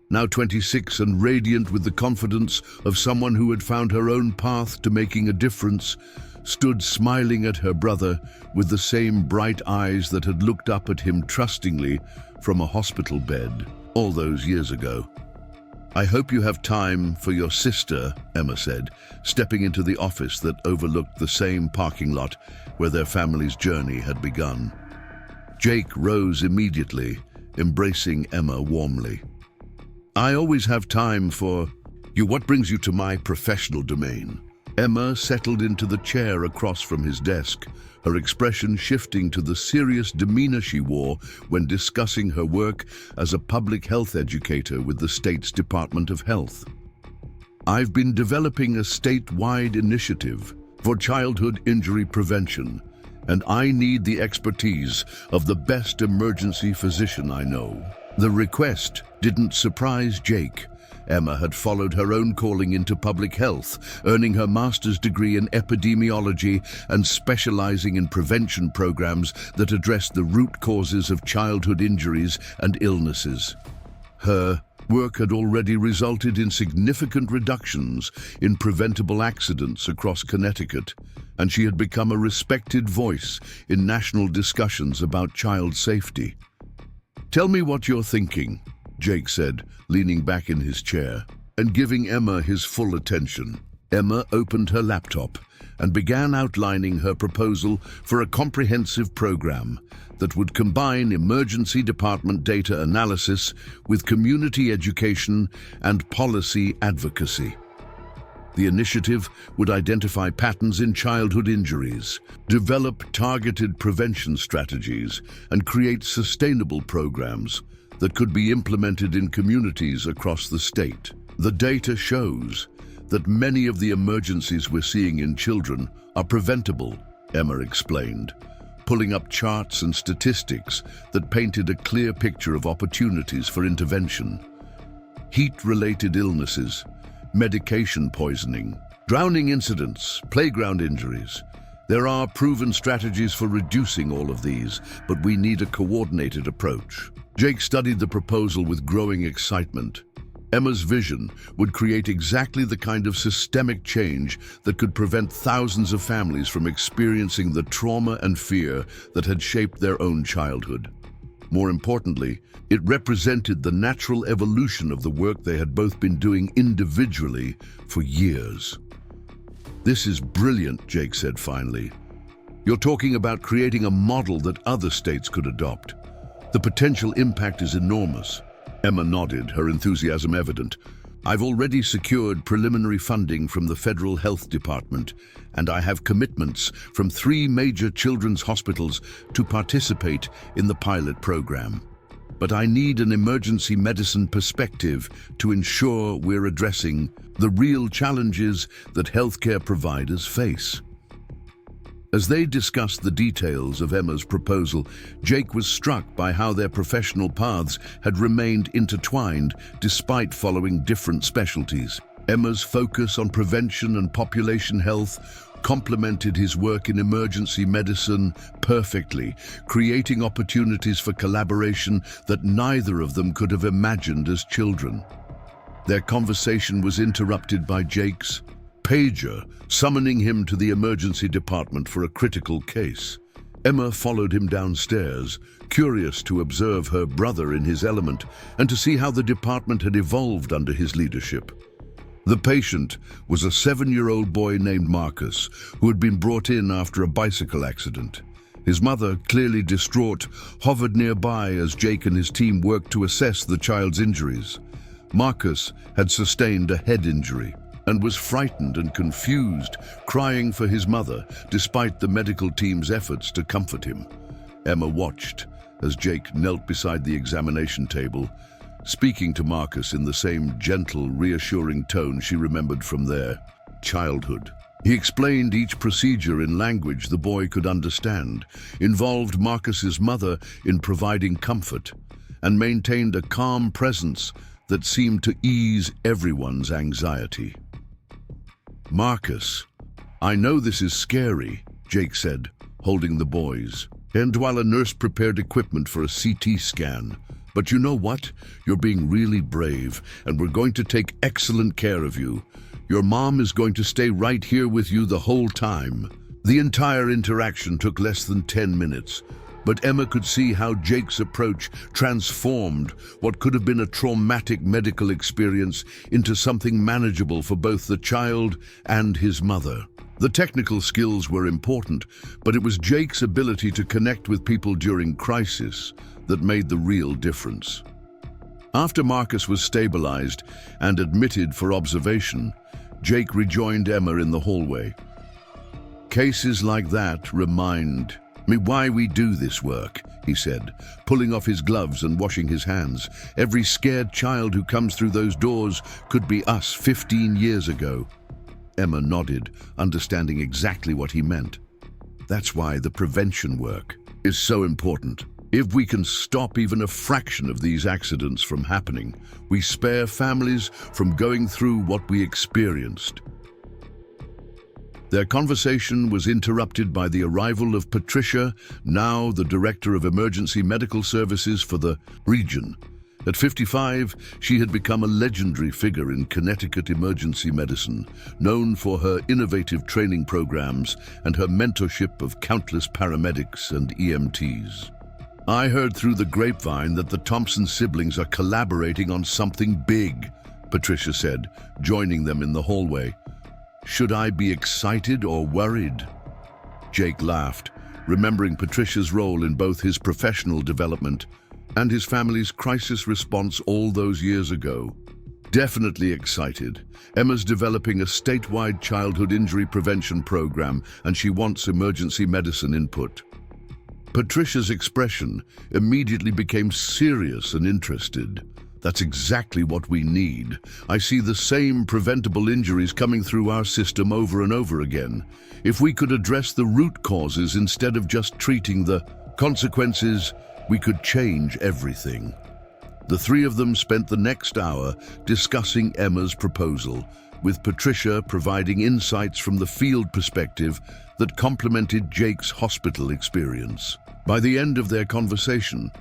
now 26 and radiant with the confidence of someone who had found her own path to making a difference, stood smiling at her brother with the same bright eyes that had looked up at him trustingly from a hospital bed all those years ago. "I hope you have time for your sister," Emma said, stepping into the office that overlooked the same parking lot where their family's journey had begun. Jake rose immediately, embracing Emma warmly. "I always have time for you. What brings you to my professional domain?" Emma settled into the chair across from his desk, her expression shifting to the serious demeanor she wore when discussing her work as a public health educator with the state's Department of Health. "I've been developing a statewide initiative for childhood injury prevention, and I need the expertise of the best emergency physician I know." The request didn't surprise Jake. Emma had followed her own calling into public health, earning her master's degree in epidemiology and specializing in prevention programs that addressed the root causes of childhood injuries and illnesses. Her work had already resulted in significant reductions in preventable accidents across Connecticut, and she had become a respected voice in national discussions about child safety. "Tell me what you're thinking," Jake said, leaning back in his chair and giving Emma his full attention. Emma opened her laptop and began outlining her proposal for a comprehensive program that would combine emergency department data analysis with community education and policy advocacy. The initiative would identify patterns in childhood injuries, develop targeted prevention strategies, and create sustainable programs that could be implemented in communities across the state. The data shows that many of the emergencies we're seeing in children are preventable, Emma explained, pulling up charts and statistics that painted a clear picture of opportunities for intervention. Heat-related illnesses, medication poisoning, drowning incidents, playground injuries. There are proven strategies for reducing all of these, but we need a coordinated approach. Jake studied the proposal with growing excitement. Emma's vision would create exactly the kind of systemic change that could prevent thousands of families from experiencing the trauma and fear that had shaped their own childhood. More importantly, it represented the natural evolution of the work they had both been doing individually for years. "This is brilliant," Jake said finally. "You're talking about creating a model that other states could adopt. The potential impact is enormous." Emma nodded, her enthusiasm evident. "I've already secured preliminary funding from the Federal Health Department, and I have commitments from 3 major children's hospitals to participate in the pilot program. But I need an emergency medicine perspective to ensure we're addressing the real challenges that healthcare providers face." As they discussed the details of Emma's proposal, Jake was struck by how their professional paths had remained intertwined despite following different specialties. Emma's focus on prevention and population health complemented his work in emergency medicine perfectly, creating opportunities for collaboration that neither of them could have imagined as children. Their conversation was interrupted by Jake's pager, summoning him to the emergency department for a critical case. Emma followed him downstairs, curious to observe her brother in his element and to see how the department had evolved under his leadership. The patient was a 7-year-old boy named Marcus, who had been brought in after a bicycle accident. His mother, clearly distraught, hovered nearby as Jake and his team worked to assess the child's injuries. Marcus had sustained a head injury and was frightened and confused, crying for his mother despite the medical team's efforts to comfort him. Emma watched as Jake knelt beside the examination table, speaking to Marcus in the same gentle, reassuring tone she remembered from their childhood. He explained each procedure in language the boy could understand, involved Marcus's mother in providing comfort, and maintained a calm presence that seemed to ease everyone's anxiety. "Marcus, I know this is scary," Jake said, holding the boys, and while a nurse prepared equipment for a CT scan. "But you know what? You're being really brave, and we're going to take excellent care of you. Your mom is going to stay right here with you the whole time." The entire interaction took less than 10 minutes, but Emma could see how Jake's approach transformed what could have been a traumatic medical experience into something manageable for both the child and his mother. The technical skills were important, but it was Jake's ability to connect with people during crisis that made the real difference. After Marcus was stabilized and admitted for observation, Jake rejoined Emma in the hallway. "Cases like that remind me why we do this work," he said, pulling off his gloves and washing his hands. "Every scared child who comes through those doors could be us 15 years ago." Emma nodded, understanding exactly what he meant. "That's why the prevention work is so important. If we can stop even a fraction of these accidents from happening, we spare families from going through what we experienced." Their conversation was interrupted by the arrival of Patricia, now the Director of Emergency Medical Services for the region. At 55, she had become a legendary figure in Connecticut emergency medicine, known for her innovative training programs and her mentorship of countless paramedics and EMTs. "I heard through the grapevine that the Thompson siblings are collaborating on something big," Patricia said, joining them in the hallway. "Should I be excited or worried?" Jake laughed, remembering Patricia's role in both his professional development and his family's crisis response all those years ago. "Definitely excited. Emma's developing a statewide childhood injury prevention program, and she wants emergency medicine input." Patricia's expression immediately became serious and interested. "That's exactly what we need. I see the same preventable injuries coming through our system over and over again. If we could address the root causes instead of just treating the consequences, we could change everything." The three of them spent the next hour discussing Emma's proposal, with Patricia providing insights from the field perspective that complemented Jake's hospital experience. By the end of their conversation,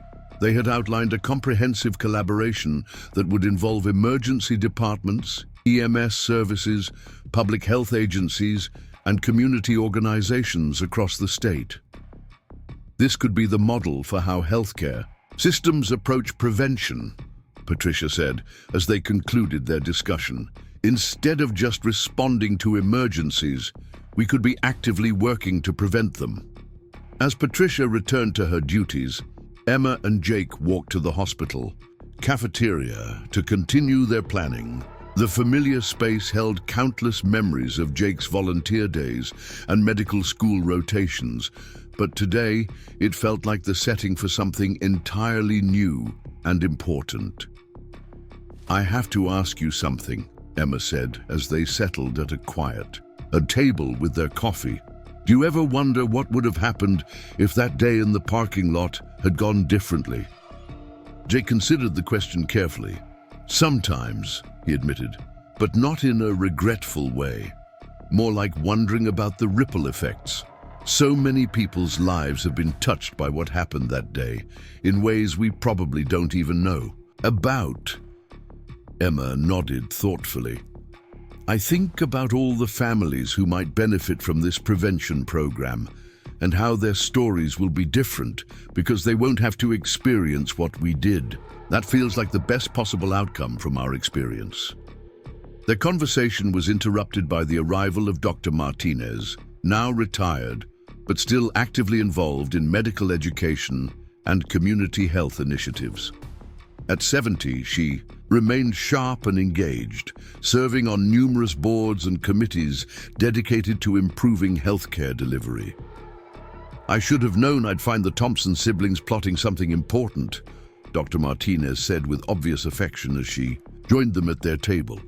they had outlined a comprehensive collaboration that would involve emergency departments, EMS services, public health agencies, and community organizations across the state. This could be the model for how healthcare systems approach prevention, Patricia said as they concluded their discussion. "Instead of just responding to emergencies, we could be actively working to prevent them." As Patricia returned to her duties, Emma and Jake walked to the hospital cafeteria to continue their planning. The familiar space held countless memories of Jake's volunteer days and medical school rotations, but today it felt like the setting for something entirely new and important. "I have to ask you something," Emma said as they settled at a table with their coffee. "Do you ever wonder what would have happened if that day in the parking lot had gone differently?" Jake considered the question carefully. "Sometimes," he admitted, "but not in a regretful way. More like wondering about the ripple effects. So many people's lives have been touched by what happened that day, in ways we probably don't even know about." Emma nodded thoughtfully. "I think about all the families who might benefit from this prevention program and how their stories will be different because they won't have to experience what we did. That feels like the best possible outcome from our experience." Their conversation was interrupted by the arrival of Dr. Martinez, now retired, but still actively involved in medical education and community health initiatives. At 70, she remained sharp and engaged, serving on numerous boards and committees dedicated to improving healthcare delivery. "I should have known I'd find the Thompson siblings plotting something important," Dr. Martinez said with obvious affection as she joined them at their table.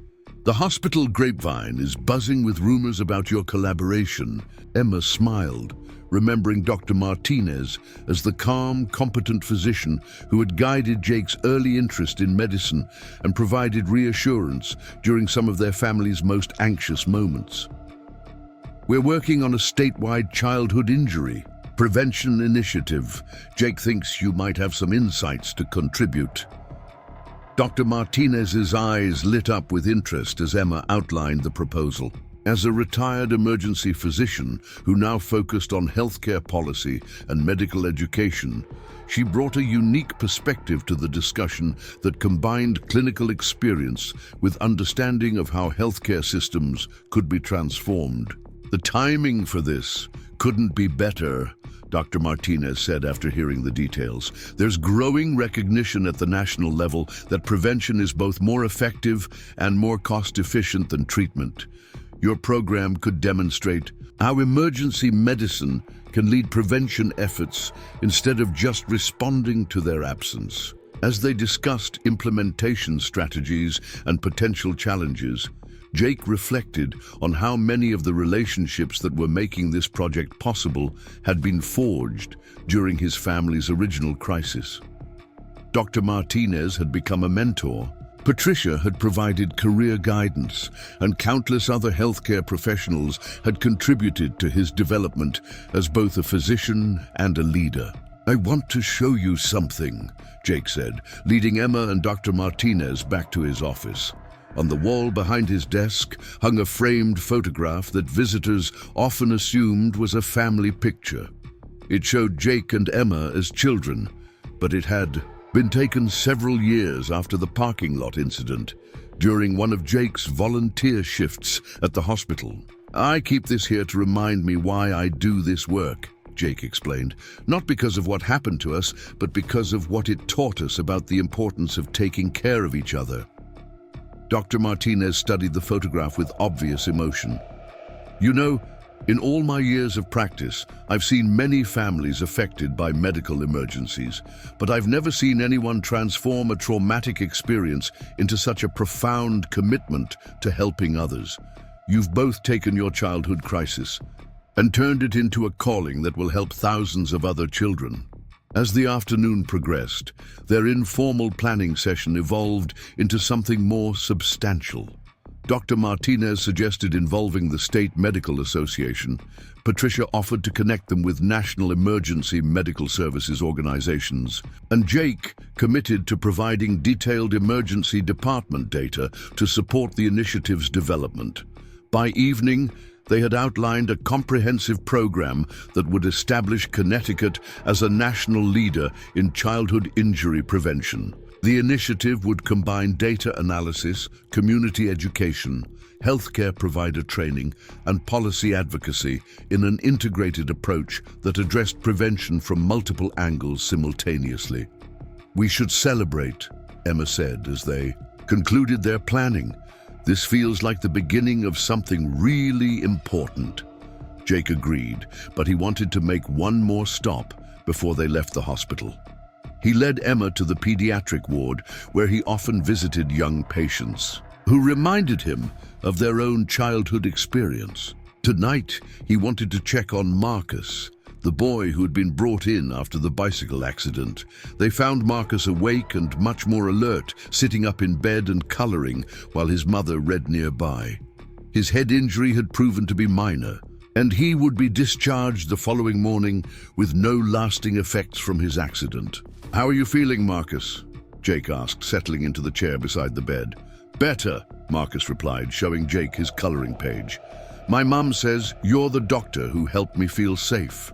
"The hospital grapevine is buzzing with rumors about your collaboration." Emma smiled, remembering Dr. Martinez as the calm, competent physician who had guided Jake's early interest in medicine and provided reassurance during some of their family's most anxious moments. "We're working on a statewide childhood injury prevention initiative. Jake thinks you might have some insights to contribute." Dr. Martinez's eyes lit up with interest as Emma outlined the proposal. As a retired emergency physician who now focused on healthcare policy and medical education, she brought a unique perspective to the discussion that combined clinical experience with understanding of how healthcare systems could be transformed. "The timing for this couldn't be better," Dr. Martinez said after hearing the details. "There's growing recognition at the national level that prevention is both more effective and more cost-efficient than treatment. Your program could demonstrate how emergency medicine can lead prevention efforts instead of just responding to their absence." As they discussed implementation strategies and potential challenges, Jake reflected on how many of the relationships that were making this project possible had been forged during his family's original crisis. Dr. Martinez had become a mentor. Patricia had provided career guidance, and countless other healthcare professionals had contributed to his development as both a physician and a leader. "I want to show you something," Jake said, leading Emma and Dr. Martinez back to his office. On the wall behind his desk hung a framed photograph that visitors often assumed was a family picture. It showed Jake and Emma as children, but it had been taken several years after the parking lot incident, during one of Jake's volunteer shifts at the hospital. "I keep this here to remind me why I do this work," Jake explained. "Not because of what happened to us, but because of what it taught us about the importance of taking care of each other." Dr. Martinez studied the photograph with obvious emotion. "You know, in all my years of practice, I've seen many families affected by medical emergencies, but I've never seen anyone transform a traumatic experience into such a profound commitment to helping others. You've both taken your childhood crisis and turned it into a calling that will help thousands of other children." As the afternoon progressed, their informal planning session evolved into something more substantial. Dr. Martinez suggested involving the State Medical Association. Patricia offered to connect them with national emergency medical services organizations. And Jake committed to providing detailed emergency department data to support the initiative's development. By evening, they had outlined a comprehensive program that would establish Connecticut as a national leader in childhood injury prevention. The initiative would combine data analysis, community education, healthcare provider training, and policy advocacy in an integrated approach that addressed prevention from multiple angles simultaneously. "We should celebrate," Emma said as they concluded their planning. "This feels like the beginning of something really important." Jake agreed, but he wanted to make one more stop before they left the hospital. He led Emma to the pediatric ward, where he often visited young patients, who reminded him of their own childhood experience. Tonight, he wanted to check on Marcus, the boy who had been brought in after the bicycle accident. They found Marcus awake and much more alert, sitting up in bed and coloring while his mother read nearby. His head injury had proven to be minor, and he would be discharged the following morning with no lasting effects from his accident. "How are you feeling, Marcus?" Jake asked, settling into the chair beside the bed. "Better," Marcus replied, showing Jake his coloring page. "My mum says you're the doctor who helped me feel safe."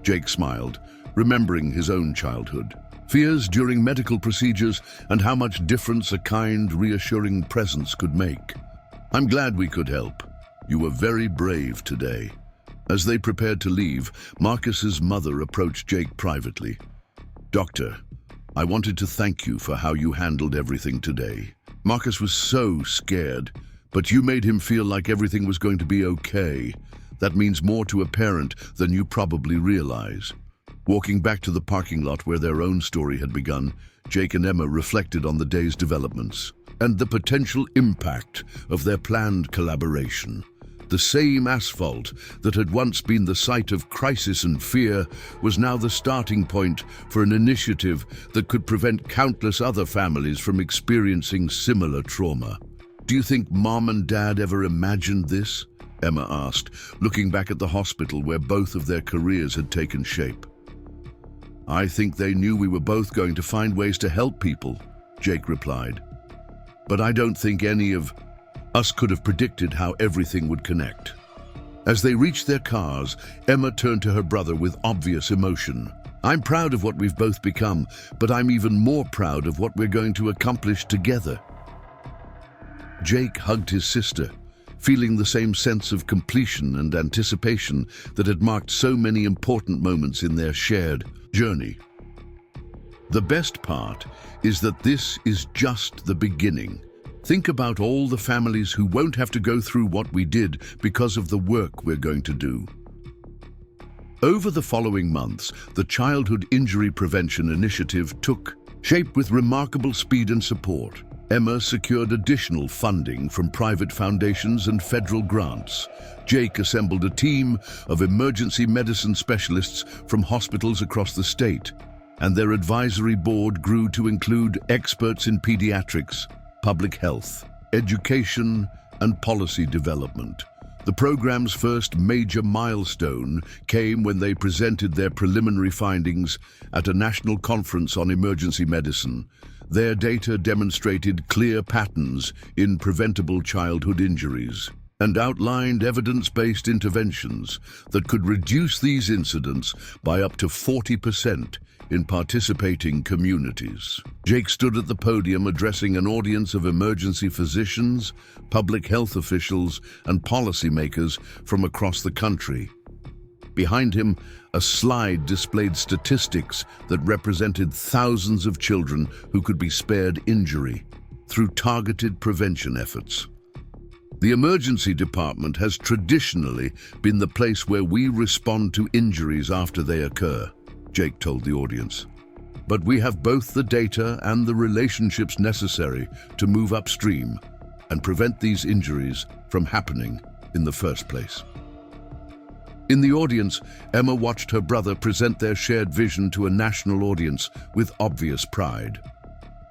Jake smiled, remembering his own childhood, fears during medical procedures, and how much difference a kind, reassuring presence could make. "I'm glad we could help. You were very brave today." As they prepared to leave, Marcus's mother approached Jake privately. "Doctor, I wanted to thank you for how you handled everything today. Marcus was so scared, but you made him feel like everything was going to be okay. That means more to a parent than you probably realize." Walking back to the parking lot where their own story had begun, Jake and Emma reflected on the day's developments and the potential impact of their planned collaboration. The same asphalt that had once been the site of crisis and fear was now the starting point for an initiative that could prevent countless other families from experiencing similar trauma. "Do you think Mom and Dad ever imagined this?" Emma asked, looking back at the hospital where both of their careers had taken shape. "I think they knew we were both going to find ways to help people," Jake replied. "But I don't think any of us could have predicted how everything would connect." As they reached their cars, Emma turned to her brother with obvious emotion. "I'm proud of what we've both become, but I'm even more proud of what we're going to accomplish together." Jake hugged his sister, feeling the same sense of completion and anticipation that had marked so many important moments in their shared journey. The best part is that this is just the beginning. Think about all the families who won't have to go through what we did because of the work we're going to do. Over the following months, the Childhood Injury Prevention Initiative took shape with remarkable speed and support. Emma secured additional funding from private foundations and federal grants. Jake assembled a team of emergency medicine specialists from hospitals across the state, and their advisory board grew to include experts in pediatrics, public health, education, and policy development. The program's first major milestone came when they presented their preliminary findings at a national conference on emergency medicine. Their data demonstrated clear patterns in preventable childhood injuries and outlined evidence-based interventions that could reduce these incidents by up to 40% in participating communities. Jake stood at the podium addressing an audience of emergency physicians, public health officials, and policymakers from across the country. Behind him, a slide displayed statistics that represented thousands of children who could be spared injury through targeted prevention efforts. The emergency department has traditionally been the place where we respond to injuries after they occur, Jake told the audience. But we have both the data and the relationships necessary to move upstream and prevent these injuries from happening in the first place. In the audience, Emma watched her brother present their shared vision to a national audience with obvious pride.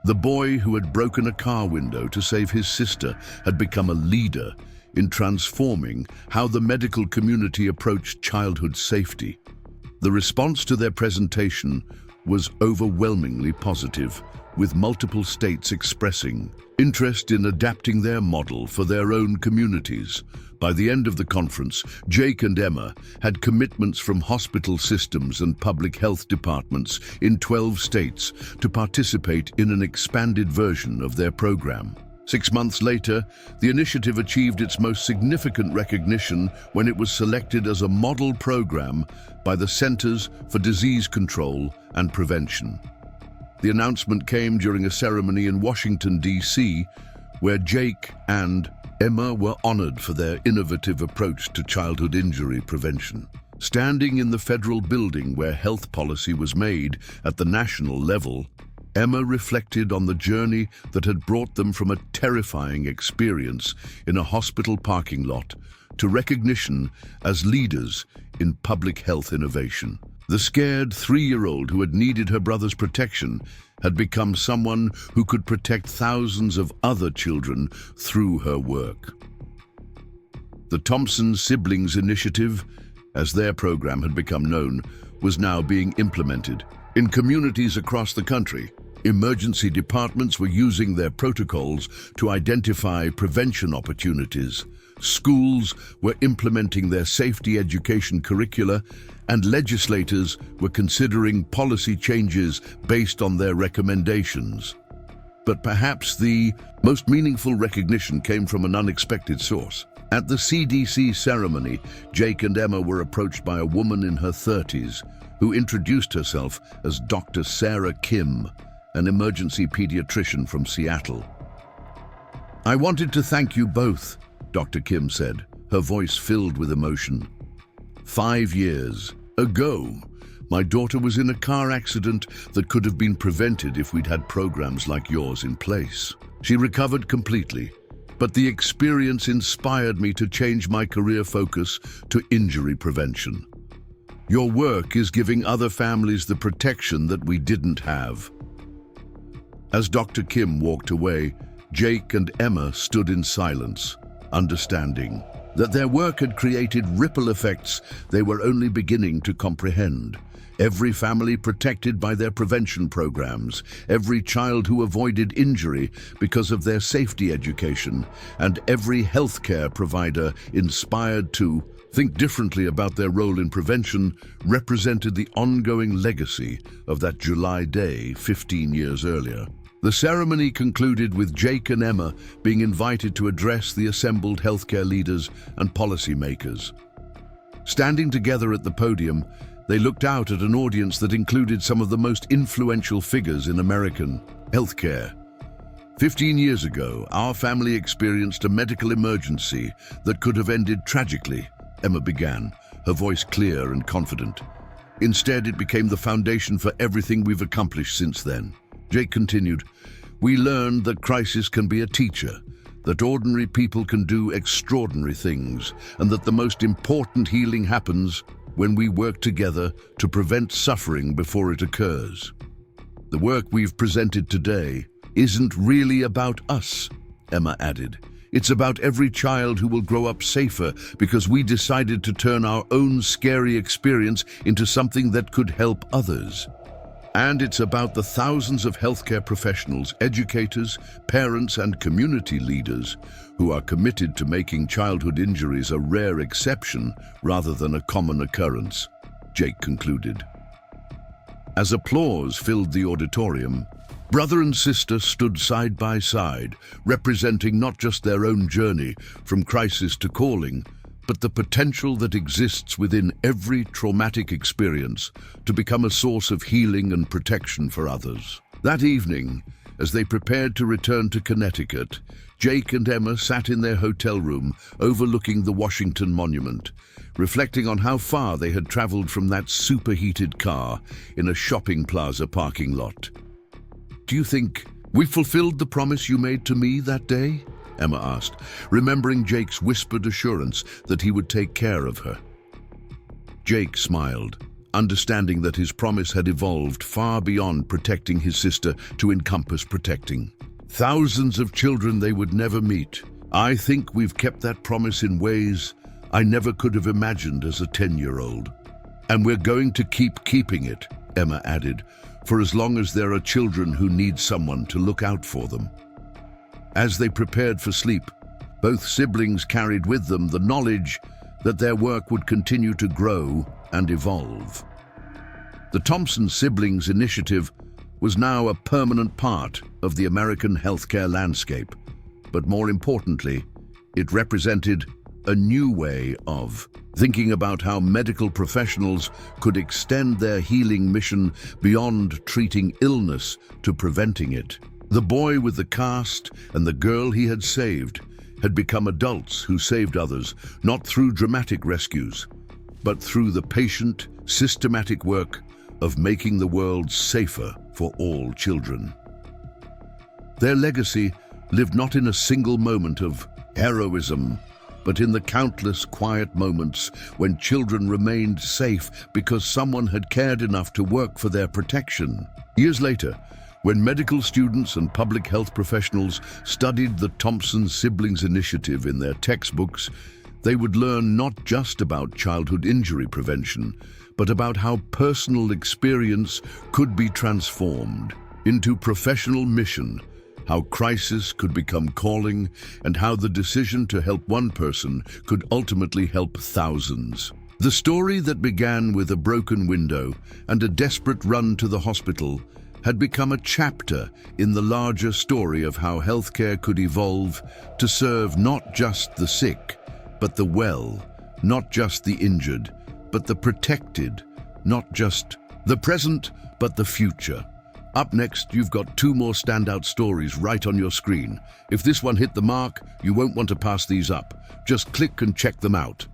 The boy who had broken a car window to save his sister had become a leader in transforming how the medical community approached childhood safety. The response to their presentation was overwhelmingly positive, with multiple states expressing interest in adapting their model for their own communities. By the end of the conference, Jake and Emma had commitments from hospital systems and public health departments in 12 states to participate in an expanded version of their program. 6 months later, the initiative achieved its most significant recognition when it was selected as a model program by the Centers for Disease Control and Prevention. The announcement came during a ceremony in Washington, D.C., where Jake and Emma were honored for their innovative approach to childhood injury prevention. Standing in the federal building where health policy was made at the national level, Emma reflected on the journey that had brought them from a terrifying experience in a hospital parking lot to recognition as leaders in public health innovation. The scared 3-year-old who had needed her brother's protection had become someone who could protect thousands of other children through her work. The Thompson Siblings Initiative, as their program had become known, was now being implemented. In communities across the country, emergency departments were using their protocols to identify prevention opportunities. Schools were implementing their safety education curricula, and legislators were considering policy changes based on their recommendations. But perhaps the most meaningful recognition came from an unexpected source. At the CDC ceremony, Jake and Emma were approached by a woman in her 30s who introduced herself as Dr. Sarah Kim, an emergency pediatrician from Seattle. "I wanted to thank you both," Dr. Kim said, her voice filled with emotion. 5 years ago, my daughter was in a car accident that could have been prevented if we'd had programs like yours in place. She recovered completely, but the experience inspired me to change my career focus to injury prevention. Your work is giving other families the protection that we didn't have." As Dr. Kim walked away, Jake and Emma stood in silence, understanding that their work had created ripple effects they were only beginning to comprehend. Every family protected by their prevention programs, every child who avoided injury because of their safety education, and every healthcare provider inspired to think differently about their role in prevention represented the ongoing legacy of that July day 15 years earlier. The ceremony concluded with Jake and Emma being invited to address the assembled healthcare leaders and policymakers. Standing together at the podium, they looked out at an audience that included some of the most influential figures in American healthcare. 15 years ago, our family experienced a medical emergency that could have ended tragically, Emma began, her voice clear and confident. Instead, it became the foundation for everything we've accomplished since then. Jake continued, "We learned that crisis can be a teacher, that ordinary people can do extraordinary things, and that the most important healing happens when we work together to prevent suffering before it occurs. The work we've presented today isn't really about us," Emma added. "It's about every child who will grow up safer because we decided to turn our own scary experience into something that could help others. And it's about the thousands of healthcare professionals, educators, parents, and community leaders who are committed to making childhood injuries a rare exception rather than a common occurrence," Jake concluded. As applause filled the auditorium, brother and sister stood side by side, representing not just their own journey from crisis to calling, but the potential that exists within every traumatic experience to become a source of healing and protection for others. That evening, as they prepared to return to Connecticut, Jake and Emma sat in their hotel room overlooking the Washington Monument, reflecting on how far they had traveled from that superheated car in a shopping plaza parking lot. "Do you think we fulfilled the promise you made to me that day?" Emma asked, remembering Jake's whispered assurance that he would take care of her. Jake smiled, understanding that his promise had evolved far beyond protecting his sister to encompass protecting thousands of children they would never meet. "I think we've kept that promise in ways I never could have imagined as a 10-year-old. And we're going to keep keeping it," Emma added, "for as long as there are children who need someone to look out for them." As they prepared for sleep, both siblings carried with them the knowledge that their work would continue to grow and evolve. The Thompson siblings' initiative was now a permanent part of the American healthcare landscape, but more importantly, it represented a new way of thinking about how medical professionals could extend their healing mission beyond treating illness to preventing it. The boy with the cast and the girl he had saved had become adults who saved others, not through dramatic rescues, but through the patient, systematic work of making the world safer for all children. Their legacy lived not in a single moment of heroism, but in the countless quiet moments when children remained safe because someone had cared enough to work for their protection. Years later, when medical students and public health professionals studied the Thompson siblings initiative in their textbooks, they would learn not just about childhood injury prevention, but about how personal experience could be transformed into professional mission, how crisis could become calling, and how the decision to help one person could ultimately help thousands. The story that began with a broken window and a desperate run to the hospital had become a chapter in the larger story of how healthcare could evolve to serve not just the sick, but the well, not just the injured, but the protected, not just the present, but the future. Up next, you've got two more standout stories right on your screen. If this one hit the mark, you won't want to pass these up. Just click and check them out.